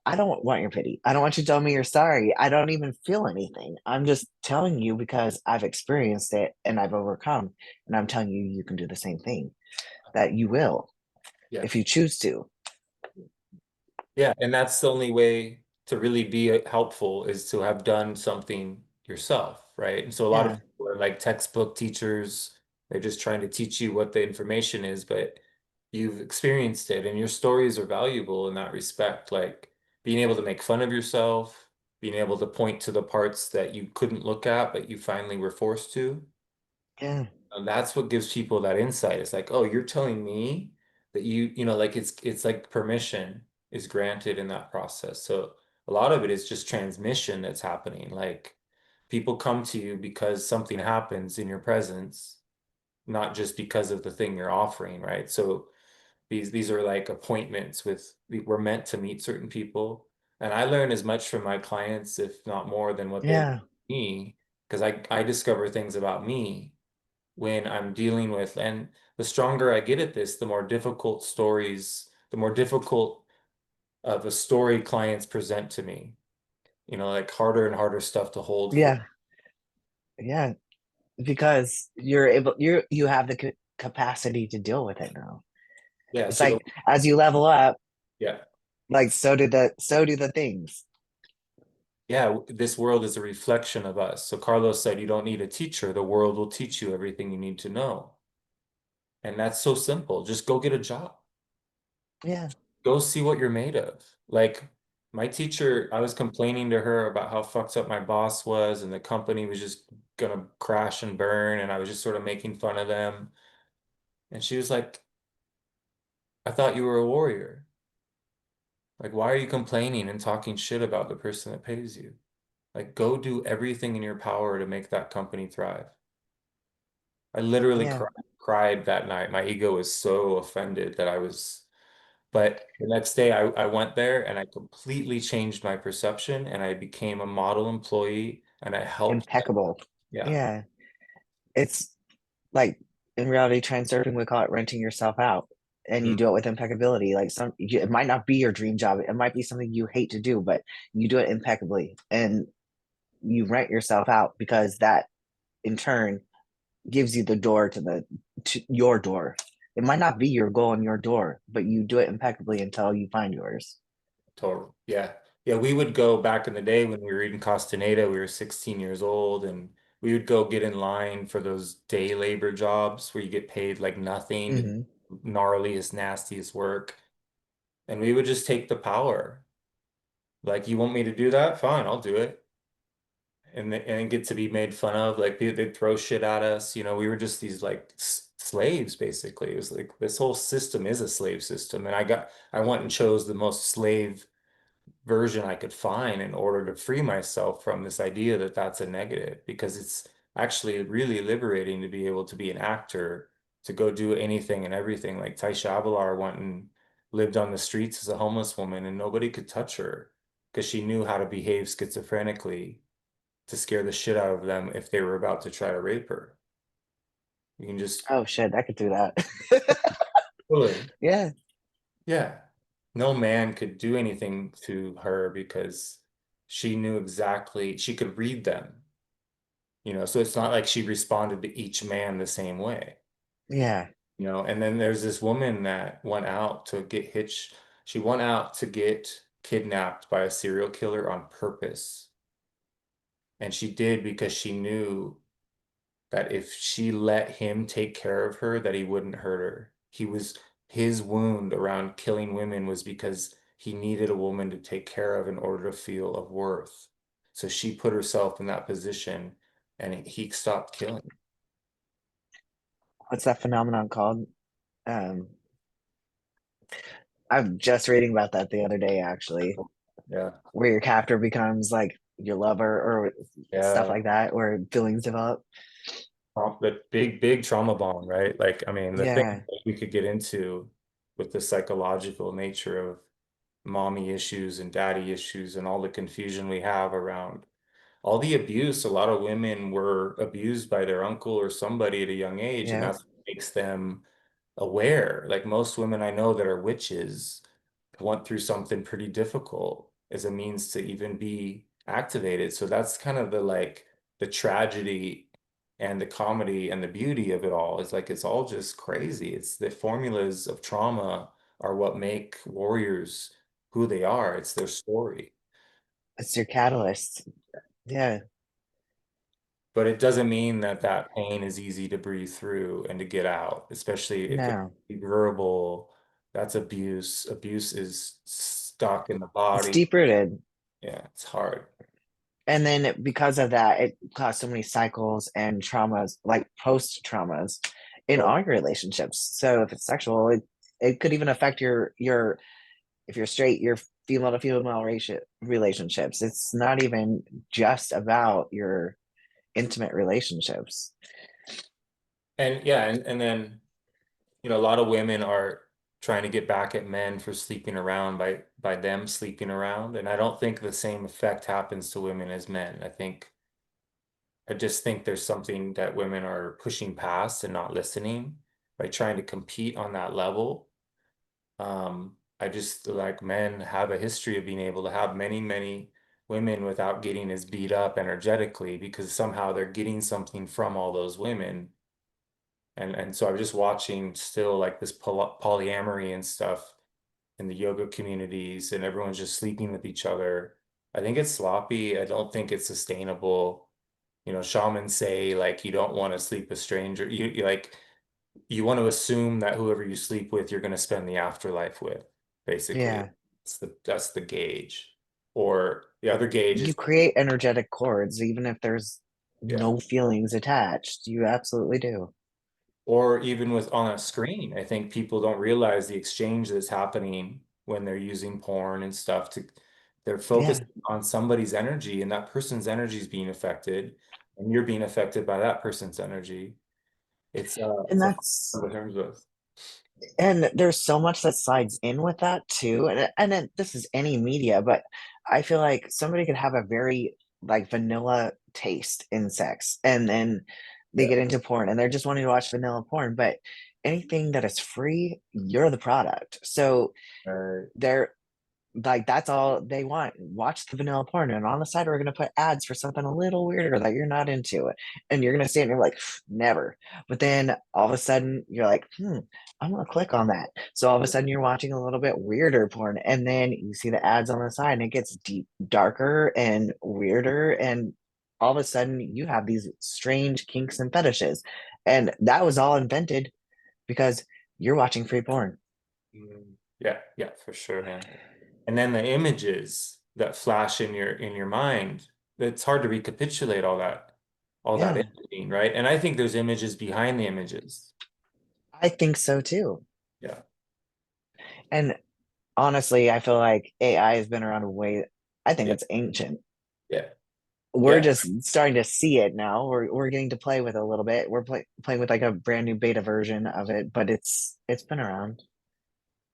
I don't want your pity. I don't want you to tell me you're sorry. I don't even feel anything. I'm just telling you because I've experienced it and I've overcome. And I'm telling you you can do the same thing, that you will Yeah. if you choose to. Yeah, and that's the only way to really be helpful is to have done something yourself, right? And so a lot of Yeah. people are like textbook teachers. They're just trying to teach you what the information is, but you've experienced it and your stories are valuable in that respect. Like being able to make fun of yourself, being able to point to the parts that you couldn't look at, but you finally were forced to. Yeah. And that's what gives people that insight. It's like, oh, you're telling me that like it's like permission is granted in that process. So a lot of it is just transmission that's happening. Like people come to you because something happens in your presence, not just because of the thing you're offering, right? So these are like appointments we're meant to meet certain people. And I learn as much from my clients, if not more, than what they Yeah. me, because I discover things about me when I'm dealing with, and the stronger I get at this, the more difficult of a story clients present to me, like harder and harder stuff to hold for. Yeah. Yeah. Because you're able you have the capacity to deal with it now. Yeah. It's So like as you level up, yeah, like so do the things. yeah, this world is a reflection of us. So Carlos said, you don't need a teacher. The world will teach you everything you need to know. And that's so simple. Just go get a job. Yeah. Go see what you're made of. Like my teacher, I was complaining to her about how fucked up my boss was and the company was just gonna crash and burn, and I was just sort of making fun of them. And she was like, I thought you were a warrior. Like, why are you complaining and talking shit about the person that pays you? Like, go do everything in your power to make that company thrive. I literally Yeah. cried that night. My ego was so offended that I was But the next day I went there and I completely changed my perception and I became a model employee and I helped them. Impeccable. Yeah. Yeah. It's like in reality transurfing, we call it renting yourself out. And you Mm, do it with impeccability. Like it might not be your dream job. It might be something you hate to do, but you do it impeccably. And you rent yourself out because that in turn gives you the door to your door. It might not be your goal and your door, but you do it impeccably until you find yours. totally. Yeah. Yeah, we would go back in the day when we were reading Castaneda, we were 16 years old and we would go get in line for those day labor jobs where you get paid like nothing, Hmm. gnarliest, nastiest work. And we would just take the power. Like, you want me to do that? Fine, I'll do it. And get to be made fun of. Like they'd throw shit at us. You know, we were just these like slaves basically. It was like this whole system is a slave system. And I went and chose the most slave version I could find in order to free myself from this idea that that's a negative because it's actually really liberating to be able to be an actor, to go do anything and everything. Like Taisha Abelard went and lived on the streets as a homeless woman and nobody could touch her because she knew how to behave schizophrenically to scare the shit out of them if they were about to try to rape her. You can just, Oh shit, I could do that. totally. Yeah, Yeah. No man could do anything to her because she knew exactly, she could read them, you know, so it's not like she responded to each man the same way, yeah. you know. And then there's this woman that went out to get hitched, she went out to get kidnapped by a serial killer on purpose. And she did because she knew that if she let him take care of her, that he wouldn't hurt her. His wound around killing women was because he needed a woman to take care of in order to feel of worth. So she put herself in that position and he stopped killing. What's that phenomenon called? Um, I'm just reading about that the other day, actually, Yeah. where your captor becomes like your lover or stuff Yeah. like that, where feelings develop. The big trauma bond, right? Like, I mean, the thing Yeah, that we could get into with the psychological nature of mommy issues and daddy issues and all the confusion we have around all the abuse. A lot of women were abused by their uncle or somebody at a young age, and yeah. that's what makes them aware. Like most women I know that are witches went through something pretty difficult as a means to even be activated. So that's kind of the like the tragedy and the comedy and the beauty of it all is like it's all just crazy. It's the formulas of trauma are what make warriors who they are. It's their story. It's your catalyst. Yeah, But it doesn't mean that that pain is easy to breathe through and to get out, especially if it's no, verbal. That's abuse. Abuse is stuck in the it's body. deep rooted. Yeah, it's hard. And then because of that, it caused so many cycles and traumas, like post traumas in So, all your relationships. So if it's sexual, it could even affect your if you're straight, your female to female relationships. It's not even just about your intimate relationships. and yeah, and then a lot of women are trying to get back at men for sleeping around by them sleeping around, and I don't think the same effect happens to women as men. I just think there's something that women are pushing past and not listening by trying to compete on that level. I just like men have a history of being able to have many, many women without getting as beat up energetically because somehow they're getting something from all those women. And so I'm just watching still like this polyamory and stuff in the yoga communities, and everyone's just sleeping with each other. I think it's sloppy. I don't think it's sustainable. Shamans say like you don't want to sleep with stranger. You like you want to assume that whoever you sleep with, you're going to spend the afterlife with, basically. Yeah. That's the gauge. Or the other gauge You is, create energetic cords, even if there's yeah. no feelings attached. You absolutely do. Or even with on a screen, I think people don't realize the exchange that's happening when they're using porn and stuff they're Yeah. focused on somebody's energy and that person's energy is being affected and you're being affected by that person's energy. It's And it's a that's hard to terms with. And there's so much that slides in with that too. And then this is any media, but I feel like somebody could have a very like vanilla taste in sex and then they Yeah. get into porn and they're just wanting to watch vanilla porn. But anything that is free, you're the product. So Right. they're like that's all they want. Watch the vanilla porn, and on the side we're gonna put ads for something a little weirder that you're not into, and you're gonna see it and you're like, never. But then all of a sudden you're like, I'm gonna click on that. So all of a sudden you're watching a little bit weirder porn, and then you see the ads on the side, and it gets darker and weirder, and all of a sudden you have these strange kinks and fetishes, and that was all invented because you're watching free porn. Yeah, yeah, for sure, man. And then the images that flash in your mind, it's hard to recapitulate all that Yeah, imaging, right? And I think there's images behind the images. I think so too. Yeah, And honestly, I feel like AI has been around way. I think yeah, it's ancient. yeah, We're yeah, just starting to see it now. We're getting to play with it a little bit. We're playing with like a brand new beta version of it, but it's been around.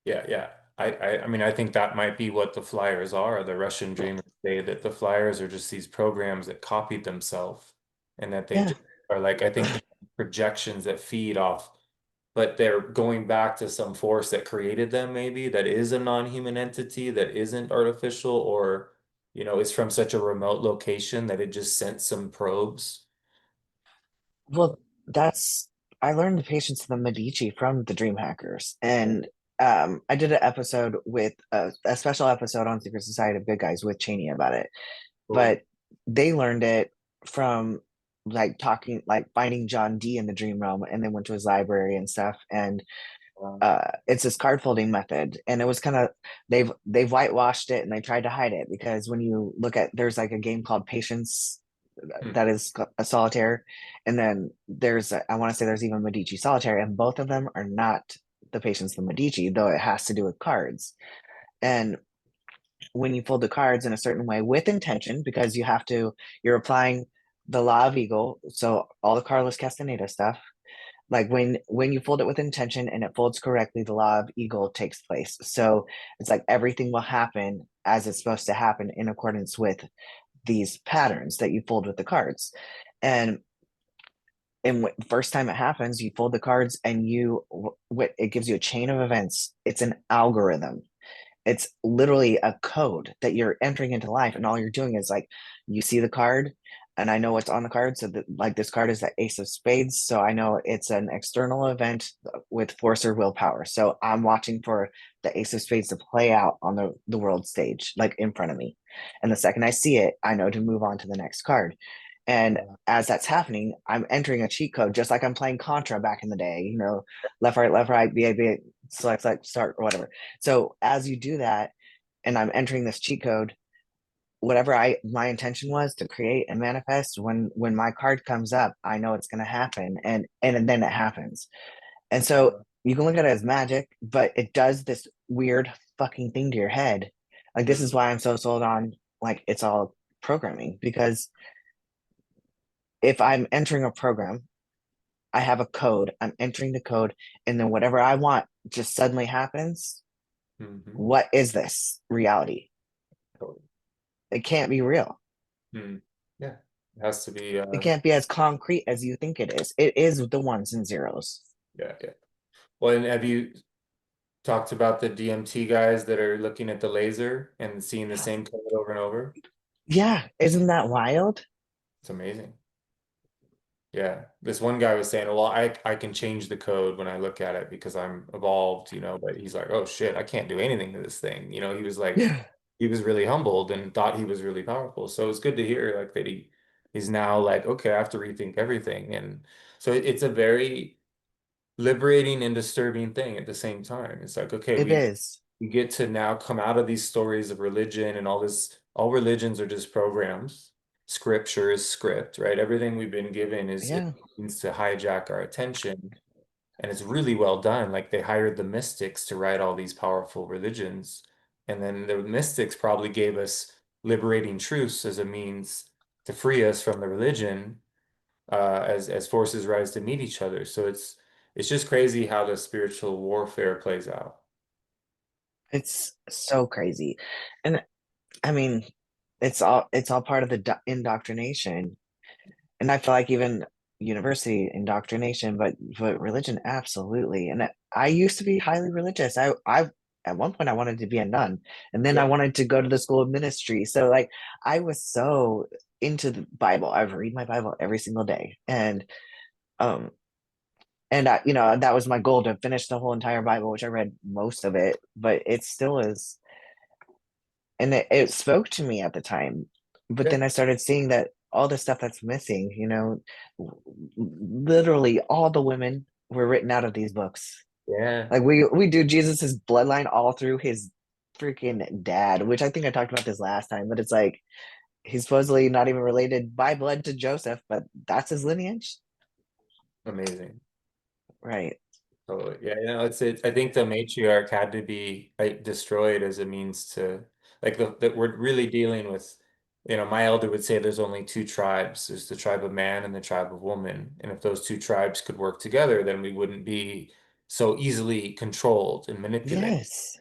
yeah, yeah. I mean, I think that might be what the flyers are. The Russian dreamers say that the flyers are just these programs that copied themselves and that they Yeah. just are like, I think projections that feed off, but they're going back to some force that created them, maybe that is a non-human entity that isn't artificial or, is from such a remote location that it just sent some probes. Well, that's I learned the patience of the Medici from the Dream Hackers, Oh, and I did an episode with a special episode on Secret Society of Good Guys with Cheney about it, cool. but they learned it from like talking like finding John Dee in the dream realm and then went to his library and stuff and it's this card folding method and it was kind of they've whitewashed it and they tried to hide it because when you look at there's like a game called Patience Hmm. that is a solitaire and then I want to say there's even Medici solitaire and both of them are not the Patience of the Medici though it has to do with cards and when you fold the cards in a certain way with intention because you're applying the law of eagle so all the Carlos Castaneda stuff like when you fold it with intention and it folds correctly the law of eagle takes place so it's like everything will happen as it's supposed to happen in accordance with these patterns that you fold with the cards and first time it happens you fold the cards and it gives you a chain of events it's an algorithm it's literally a code that you're entering into life, and all you're doing is like you see the card, and I know what's on the card. So that like this card is the Ace of Spades, so I know it's an external event with force or willpower. So I'm watching for the Ace of Spades to play out on the world stage, like in front of me. And the second I see it, I know to move on to the next card. And as that's happening, I'm entering a cheat code, just like I'm playing Contra back in the day, left, right, B, A, B, select, start, or whatever. So as you do that, and I'm entering this cheat code, whatever my intention was to create and manifest, when my card comes up, I know it's gonna happen, and then it happens. And so you can look at it as magic, but it does this weird fucking thing to your head. Like this is Hmm. why I'm so sold on like it's all programming because if I'm entering a program, I have a code, I'm entering the code, and then whatever I want just suddenly happens. Hmm. What is this reality? Totally. It can't be real. Hmm. Yeah, it has to be. It can't be as concrete as you think it is. It is the ones and zeros. Yeah, yeah. Well, and have you talked about the DMT guys that are looking at the laser and seeing the same code over and over? Yeah, isn't that wild? It's amazing. Yeah, this one guy was saying, "Well, I can change the code when I look at it because I'm evolved, but he's like, "Oh shit, I can't do anything to this thing." He was like Yeah, he was really humbled and thought he was really powerful. So it's good to hear like that he's now like, "Okay, I have to rethink everything." And so it's a very liberating and disturbing thing at the same time. It's like, okay, it is. we get to now come out of these stories of religion and all this, all religions are just programs. Scripture is script, right? Everything we've been given is it Yeah, means to hijack our attention. And it's really well done. Like they hired the mystics to write all these powerful religions. And then the mystics probably gave us liberating truths as a means to free us from the religion as forces rise to meet each other. So it's just crazy how the spiritual warfare plays out. It's so crazy. And I mean, it's all part of the indoctrination. And I feel like even university indoctrination, but religion absolutely. And I used to be highly religious. I at one point I wanted to be a nun, and then I Yeah. wanted to go to the school of ministry. So like I was so into the Bible. I would read my Bible every single day, um and that was my goal, to finish the whole entire Bible, which I read most of it, but it still is, and it spoke to me at the time. But Yeah. then I started seeing that all the stuff that's missing, literally all the women were written out of these books. Yeah. Like we do Jesus's bloodline all through his freaking dad, which I think I talked about this last time, but it's like he's supposedly not even related by blood to Joseph, but that's his lineage. Amazing. Right. Totally. Yeah, I think the matriarch had to be like destroyed as a means to like that we're really dealing with, my elder would say there's only two tribes. There's the tribe of man and the tribe of woman. And if those two tribes could work together, then we wouldn't be so easily controlled and manipulated. Yes.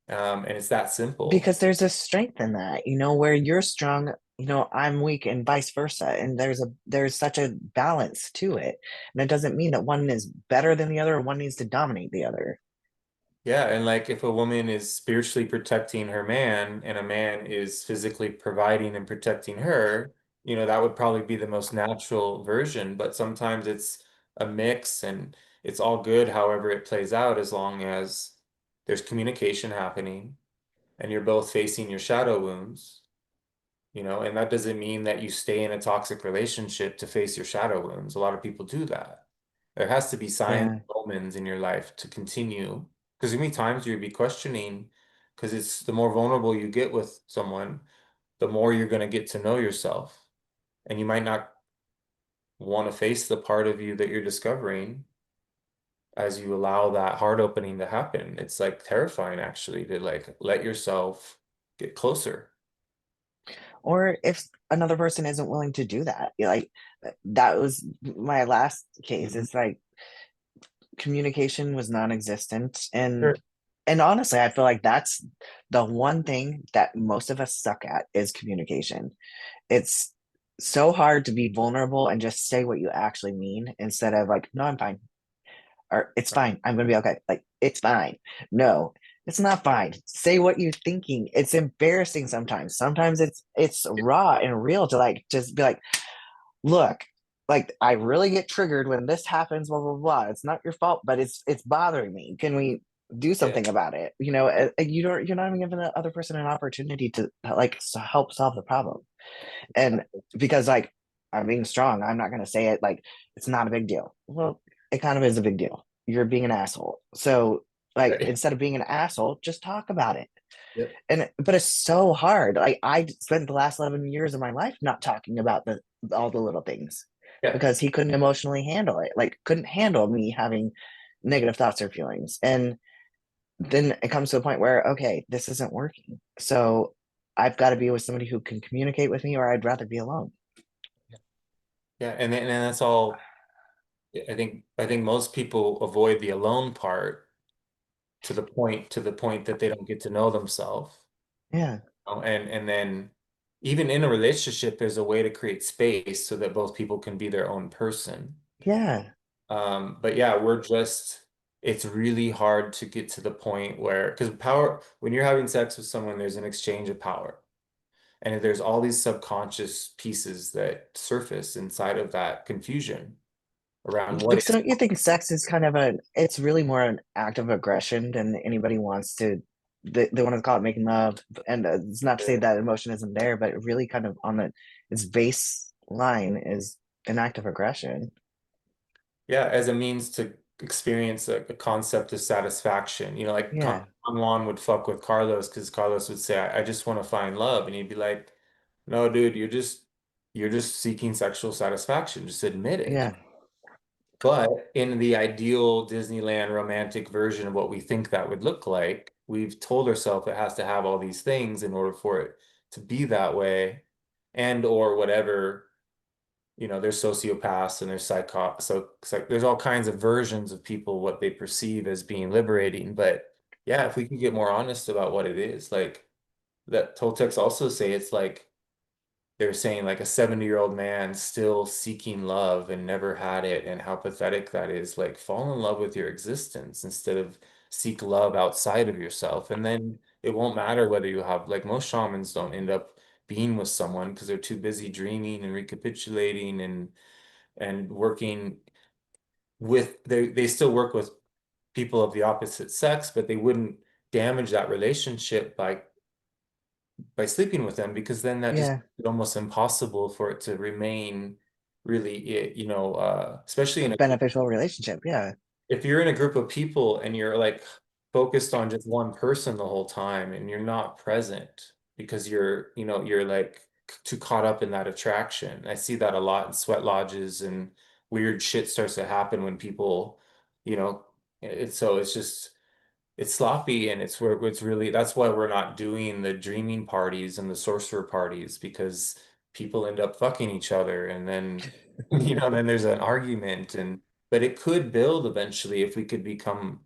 And it's that simple. Because there's a strength in that, where you're strong, I'm weak, and vice versa, and there's such a balance to it, and it doesn't mean that one is better than the other or one needs to dominate the other. Yeah, and like if a woman is spiritually protecting her man and a man is physically providing and protecting her, that would probably be the most natural version. But sometimes it's a mix and it's all good however it plays out as long as there's communication happening and you're both facing your shadow wounds, and that doesn't mean that you stay in a toxic relationship to face your shadow wounds. A lot of people do that. There has to be signs, Yeah. omens in your life to continue. Because many times you'll be questioning, because it's the more vulnerable you get with someone, the more you're going to get to know yourself. And you might not want to face the part of you that you're discovering as you allow that heart opening to happen. It's like terrifying actually to like let yourself get closer. Or if another person isn't willing to do that, like that was my last case. Mhm. It's like communication was non-existent, Sure. and honestly I feel like that's the one thing that most of us suck at, is communication. It's so hard to be vulnerable and just say what you actually mean, instead of like, no, I'm fine, or it's fine, I'm gonna be okay. Like, it's fine. No, it's not fine. Say what you're thinking. It's embarrassing sometimes. Sometimes it's raw and real to like just be like, look, like I really get triggered when this happens, blah blah blah. It's not your fault, but it's bothering me. Can we do Yeah. something about it? You're not even giving the other person an opportunity to like help solve the problem. And because like I'm being strong, I'm not gonna say it like it's not a big deal. Well, it kind of is a big deal. You're being an asshole. So like Right. instead of being an asshole, just talk about it. Yep. And but it's so hard. Like I spent the last 11 years of my life not talking about the all the little things, Yeah. because he couldn't emotionally handle it. Like couldn't handle me having negative thoughts or feelings. And then it comes to a point where, okay, this isn't working. So I've got to be with somebody who can communicate with me, or I'd rather be alone. Yeah. And that's all. I think most people avoid the alone part to the point that they don't get to know themselves. Yeah. And then even in a relationship, there's a way to create space so that both people can be their own person. Yeah. But yeah, it's really hard to get to the point where, because power, when you're having sex with someone, there's an exchange of power. And there's all these subconscious pieces that surface inside of that confusion around what Because is. don't you think sex is kind of it's really more an act of aggression than anybody wants to, they want to call it making love. And it's not to say that emotion isn't there, but really kind of on its baseline is an act of aggression. Yeah, as a means to experience a concept of satisfaction. Like Yeah. Don Juan would fuck with Carlos because Carlos would say, I just want to find love. And he'd be like, no, dude, you're just seeking sexual satisfaction. Just admit it. Yeah. But in the ideal Disneyland romantic version of what we think that would look like, we've told ourselves it has to have all these things in order for it to be that way, and or whatever there's sociopaths and there's so it's like there's all kinds of versions of people what they perceive as being liberating. But yeah, if we can get more honest about what it is, like that Toltecs also say it's like they're saying like a 70-year-old man still seeking love and never had it, and how pathetic that is. Like, fall in love with your existence instead of seek love outside of yourself. And then it won't matter whether you have, like, most shamans don't end up being with someone because they're too busy dreaming and recapitulating and working with they still work with people of the opposite sex, but they wouldn't damage that relationship by sleeping with them, because then that just Yeah. makes it almost impossible for it to remain really, especially A in a beneficial relationship. Yeah. if you're in a group of people and you're like focused on just one person the whole time and you're not present because you're like too caught up in that attraction. I see that a lot in sweat lodges, and weird shit starts to happen when people, you know, it's just it's sloppy, and it's where it's really that's why we're not doing the dreaming parties and the sorcerer parties, because people end up fucking each other, and then then there's an argument. And but it could build eventually if we could become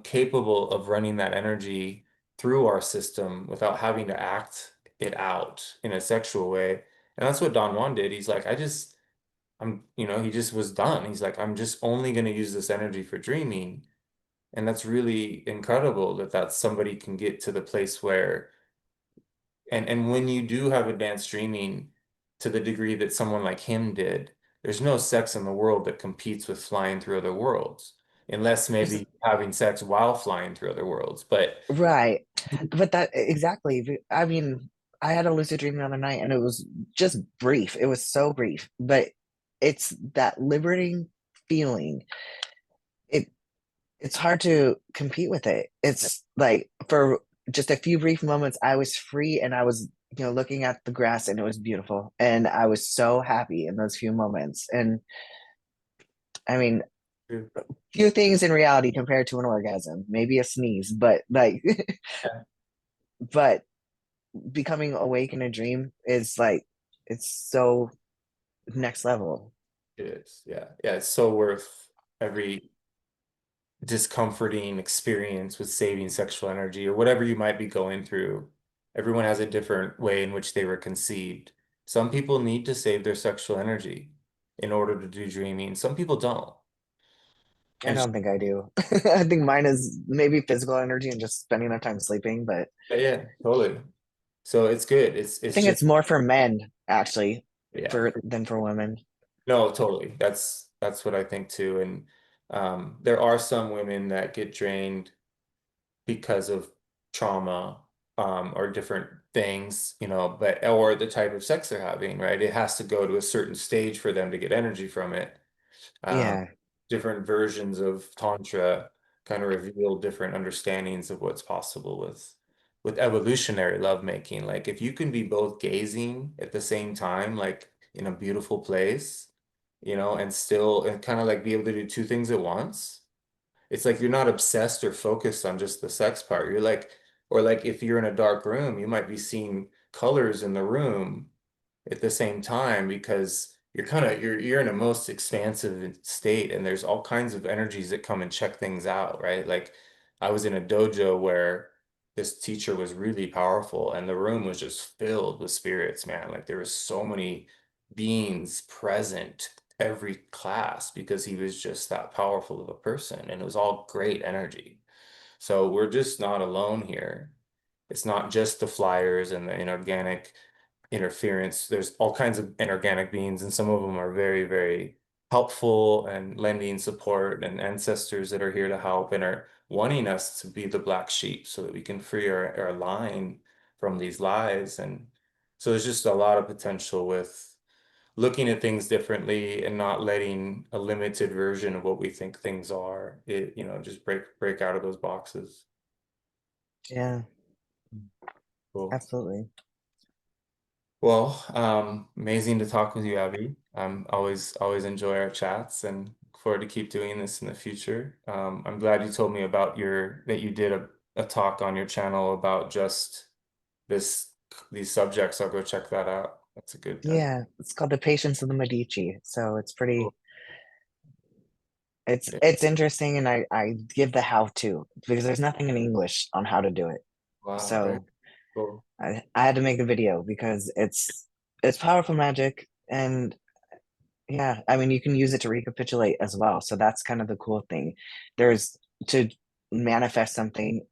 capable of running that energy through our system without having to act it out in a sexual way. And that's what Don Juan did. He's like, he just was done. He's like, I'm just only going to use this energy for dreaming. And that's really incredible that somebody can get to the place where, and when you do have advanced dreaming to the degree that someone like him did, there's no sex in the world that competes with flying through other worlds, unless There's maybe having sex while flying through other worlds. But right. But that exactly. I mean, I had a lucid dream the other night and it was just brief. It was so brief, but it's that liberating feeling. It it's hard to compete with it. It's like for just a few brief moments I was free and I was, looking at the grass and it was beautiful and I was so happy in those few moments. And I mean, few things in reality compared to an orgasm, maybe a sneeze, but like yeah, but becoming awake in a dream is like it's so next level. it is. Yeah. Yeah. It's so worth every discomforting experience with saving sexual energy or whatever you might be going through. Everyone has a different way in which they were conceived. Some people need to save their sexual energy in order to do dreaming. Some people don't. I And don't think I do. I think mine is maybe physical energy and just spending their time sleeping, but yeah, totally. So it's good. It's I it's think just it's more for men actually yeah. for than for women. No, totally. That's what I think too. And there are some women that get drained because of trauma, or different things, but or the type of sex they're having, right? It has to go to a certain stage for them to get energy from it. Um, Yeah. Different versions of Tantra kind of reveal different understandings of what's possible with evolutionary lovemaking. Like if you can be both gazing at the same time, like in a beautiful place, and kind of like be able to do two things at once. It's like you're not obsessed or focused on just the sex part. You're like, or like if you're in a dark room, you might be seeing colors in the room at the same time, because you're in a most expansive state, and there's all kinds of energies that come and check things out, right? Like I was in a dojo where this teacher was really powerful and the room was just filled with spirits, man. Like there was so many beings present every class because he was just that powerful of a person, and it was all great energy. So we're just not alone here. It's not just the flyers and the inorganic interference. There's all kinds of inorganic beings, and some of them are very, very helpful and lending support, and ancestors that are here to help and are wanting us to be the black sheep so that we can free our line from these lies. And so there's just a lot of potential with looking at things differently and not letting a limited version of what we think things are, just break out of those boxes. Yeah, Cool. absolutely. Well, amazing to talk with you, Abbie. Always enjoy our chats and look forward to keep doing this in the future. I'm glad you told me about that you did a talk on your channel about just this these subjects. I'll go check that out. That's a good, that's Yeah, it's called The Patience of the Medici. So it's cool. pretty it's Yeah. it's interesting, and I give the how to because there's nothing in English on how to do it. Wow, very So cool. I had to make the video because it's powerful magic. And yeah, I mean, you can use it to recapitulate as well. So that's kind of the cool thing. There's to manifest something,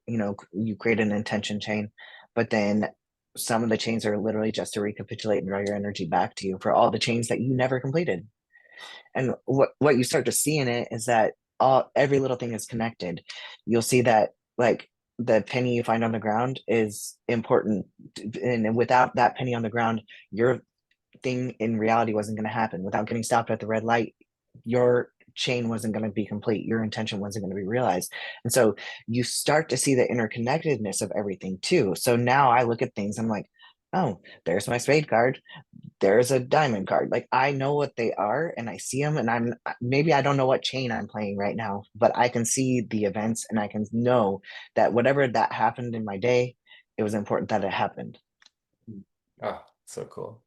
you create an intention chain, but then some of the chains are literally just to recapitulate and draw your energy back to you for all the chains that you never completed. And what you start to see in it is that every little thing is connected. You'll see that like the penny you find on the ground is important, and without that penny on the ground, your thing in reality wasn't going to happen. Without getting stopped at the red light, your chain wasn't going to be complete. Your intention wasn't going to be realized. And so you start to see the interconnectedness of everything too. So now I look at things, I'm like, oh, there's my spade card, there's a diamond card. Like I know what they are and I see them, and I'm maybe I don't know what chain I'm playing right now, but I can see the events and I can know that whatever that happened in my day, it was important that it happened. Ah, so cool.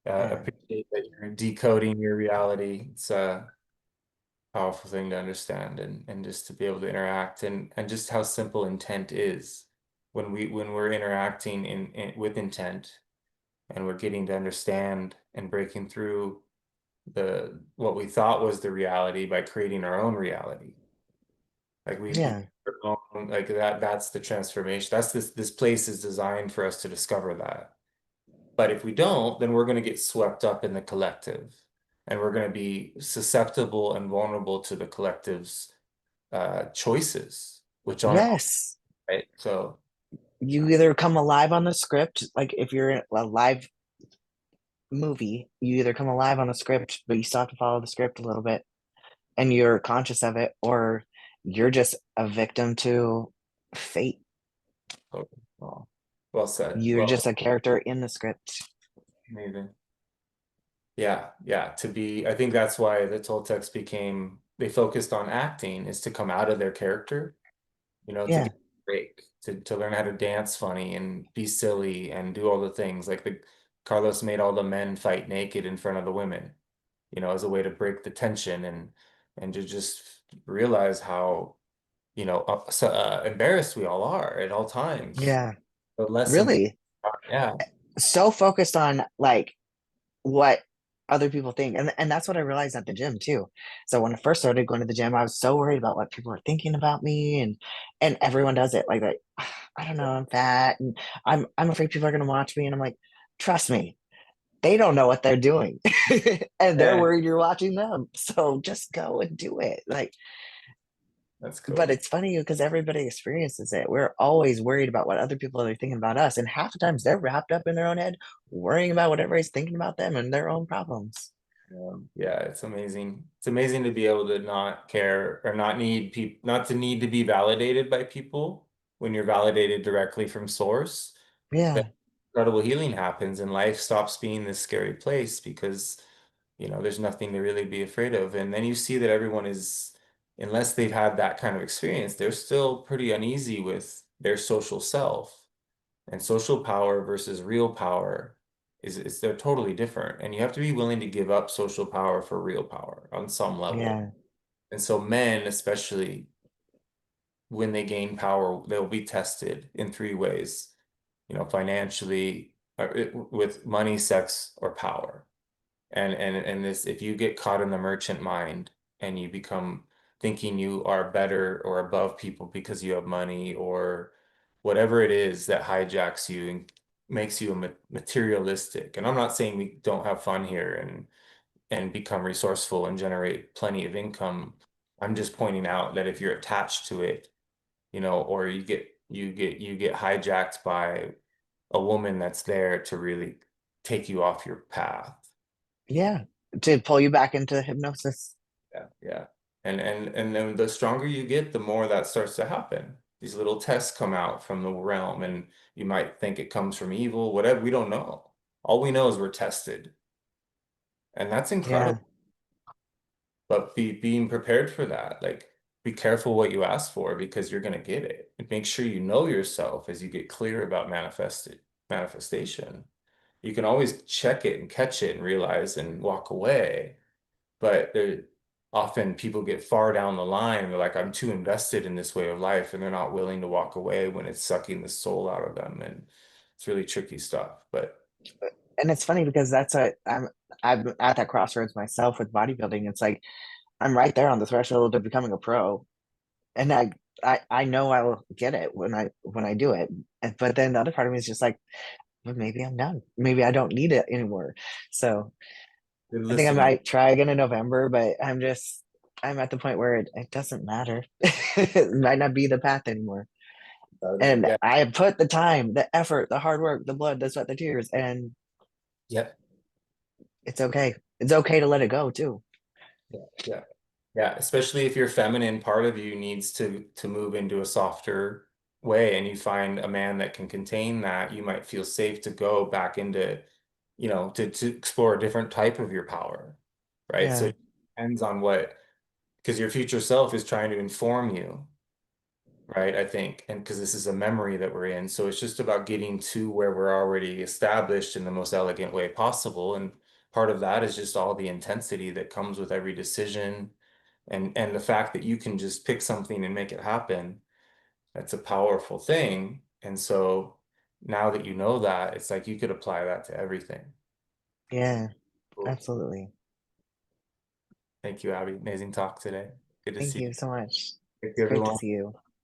I Yeah. appreciate that you're decoding your reality. It's a powerful thing to understand and just to be able to interact and just how simple intent is when we're interacting with intent and we're getting to understand and breaking through the what we thought was the reality by creating our own reality. Like we Yeah. like that's the transformation. That's this place is designed for us to discover that. But if we don't, then we're going to get swept up in the collective and we're going to be susceptible and vulnerable to the collective's choices, which aren't Yes. right. So You either come alive on the script, like if you're in a live movie, you either come alive on the script, but you still have to follow the script a little bit and you're conscious of it, or you're just a victim to fate. oh, well, well said. You're Well, just a character in the script. amazing. Yeah, yeah. To be, I think that's why the Toltecs became, they focused on acting is to come out of their character, to Yeah. get a break, to learn how to dance funny and be silly and do all the things. Like the Carlos made all the men fight naked in front of the women, as a way to break the tension and to just realize how, embarrassed we all are at all times. Yeah. The lesson, Really? yeah, So focused on like what other people think. And that's what I realized at the gym too. So when I first started going to the gym, I was so worried about what people were thinking about me, and everyone does it. Like that, I don't know, I'm fat and I'm afraid people are gonna watch me. And I'm like, trust me, they don't know what they're doing. And they're yeah, worried you're watching them. So just go and do it. Like, that's but cool. it's funny because everybody experiences it. We're always worried about what other people are thinking about us. And half the times they're wrapped up in their own head, worrying about what everybody's thinking about them and their own problems. Yeah, it's amazing. It's amazing to be able to not care or not need people, not to need to be validated by people when you're validated directly from source. Then Yeah. incredible healing happens and life stops being this scary place because, there's nothing to really be afraid of. And then you see that everyone is, unless they've had that kind of experience, they're still pretty uneasy with their social self. And social power versus real power is they're totally different. And you have to be willing to give up social power for real power on some level. Yeah. And so men, especially when they gain power, they'll be tested in three ways, financially, with money, sex, or power. And this, if you get caught in the merchant mind and you become thinking you are better or above people because you have money or whatever it is that hijacks you and makes you a materialistic. And I'm not saying we don't have fun here and become resourceful and generate plenty of income. I'm just pointing out that if you're attached to it, or you get hijacked by a woman that's there to really take you off your path. Yeah. To pull you back into hypnosis. Yeah, yeah. And then the stronger you get, the more that starts to happen. These little tests come out from the realm, and you might think it comes from evil, whatever. We don't know. All we know is we're tested, and that's incredible. Yeah. But being prepared for that, like be careful what you ask for because you're gonna get it. And make sure you know yourself as you get clear about manifestation. You can always check it and catch it and realize and walk away. But there often people get far down the line and they're like, I'm too invested in this way of life, and they're not willing to walk away when it's sucking the soul out of them. And it's really tricky stuff. But And it's funny because I'm at that crossroads myself with bodybuilding. It's like I'm right there on the threshold of becoming a pro, and I know I'll get it when I do it. But then the other part of me is just like, well, maybe I'm done. Maybe I don't need it anymore. So good I think I listening. might try again in November, but I'm at the point where it doesn't matter. It might not be the path anymore. And Yeah. I have put the time, the effort, the hard work, the blood, the sweat, the tears, and Yep. it's okay. It's okay to let it go too. Yeah. Yeah. Yeah. Especially if your feminine part of you needs to move into a softer way and you find a man that can contain that, you might feel safe to go back into, to explore a different type of your power. Right. So Yeah. it depends on what, because your future self is trying to inform you, right? I think, and because this is a memory that we're in. So it's just about getting to where we're already established in the most elegant way possible. And part of that is just all the intensity that comes with every decision and the fact that you can just pick something and make it happen. That's a powerful thing. And so now that you know that, it's like you could apply that to everything. Yeah, Cool. absolutely. Thank you, Abby. Amazing talk today. Good to Thank see you you. so much. Thank It's you, great to everyone. see you.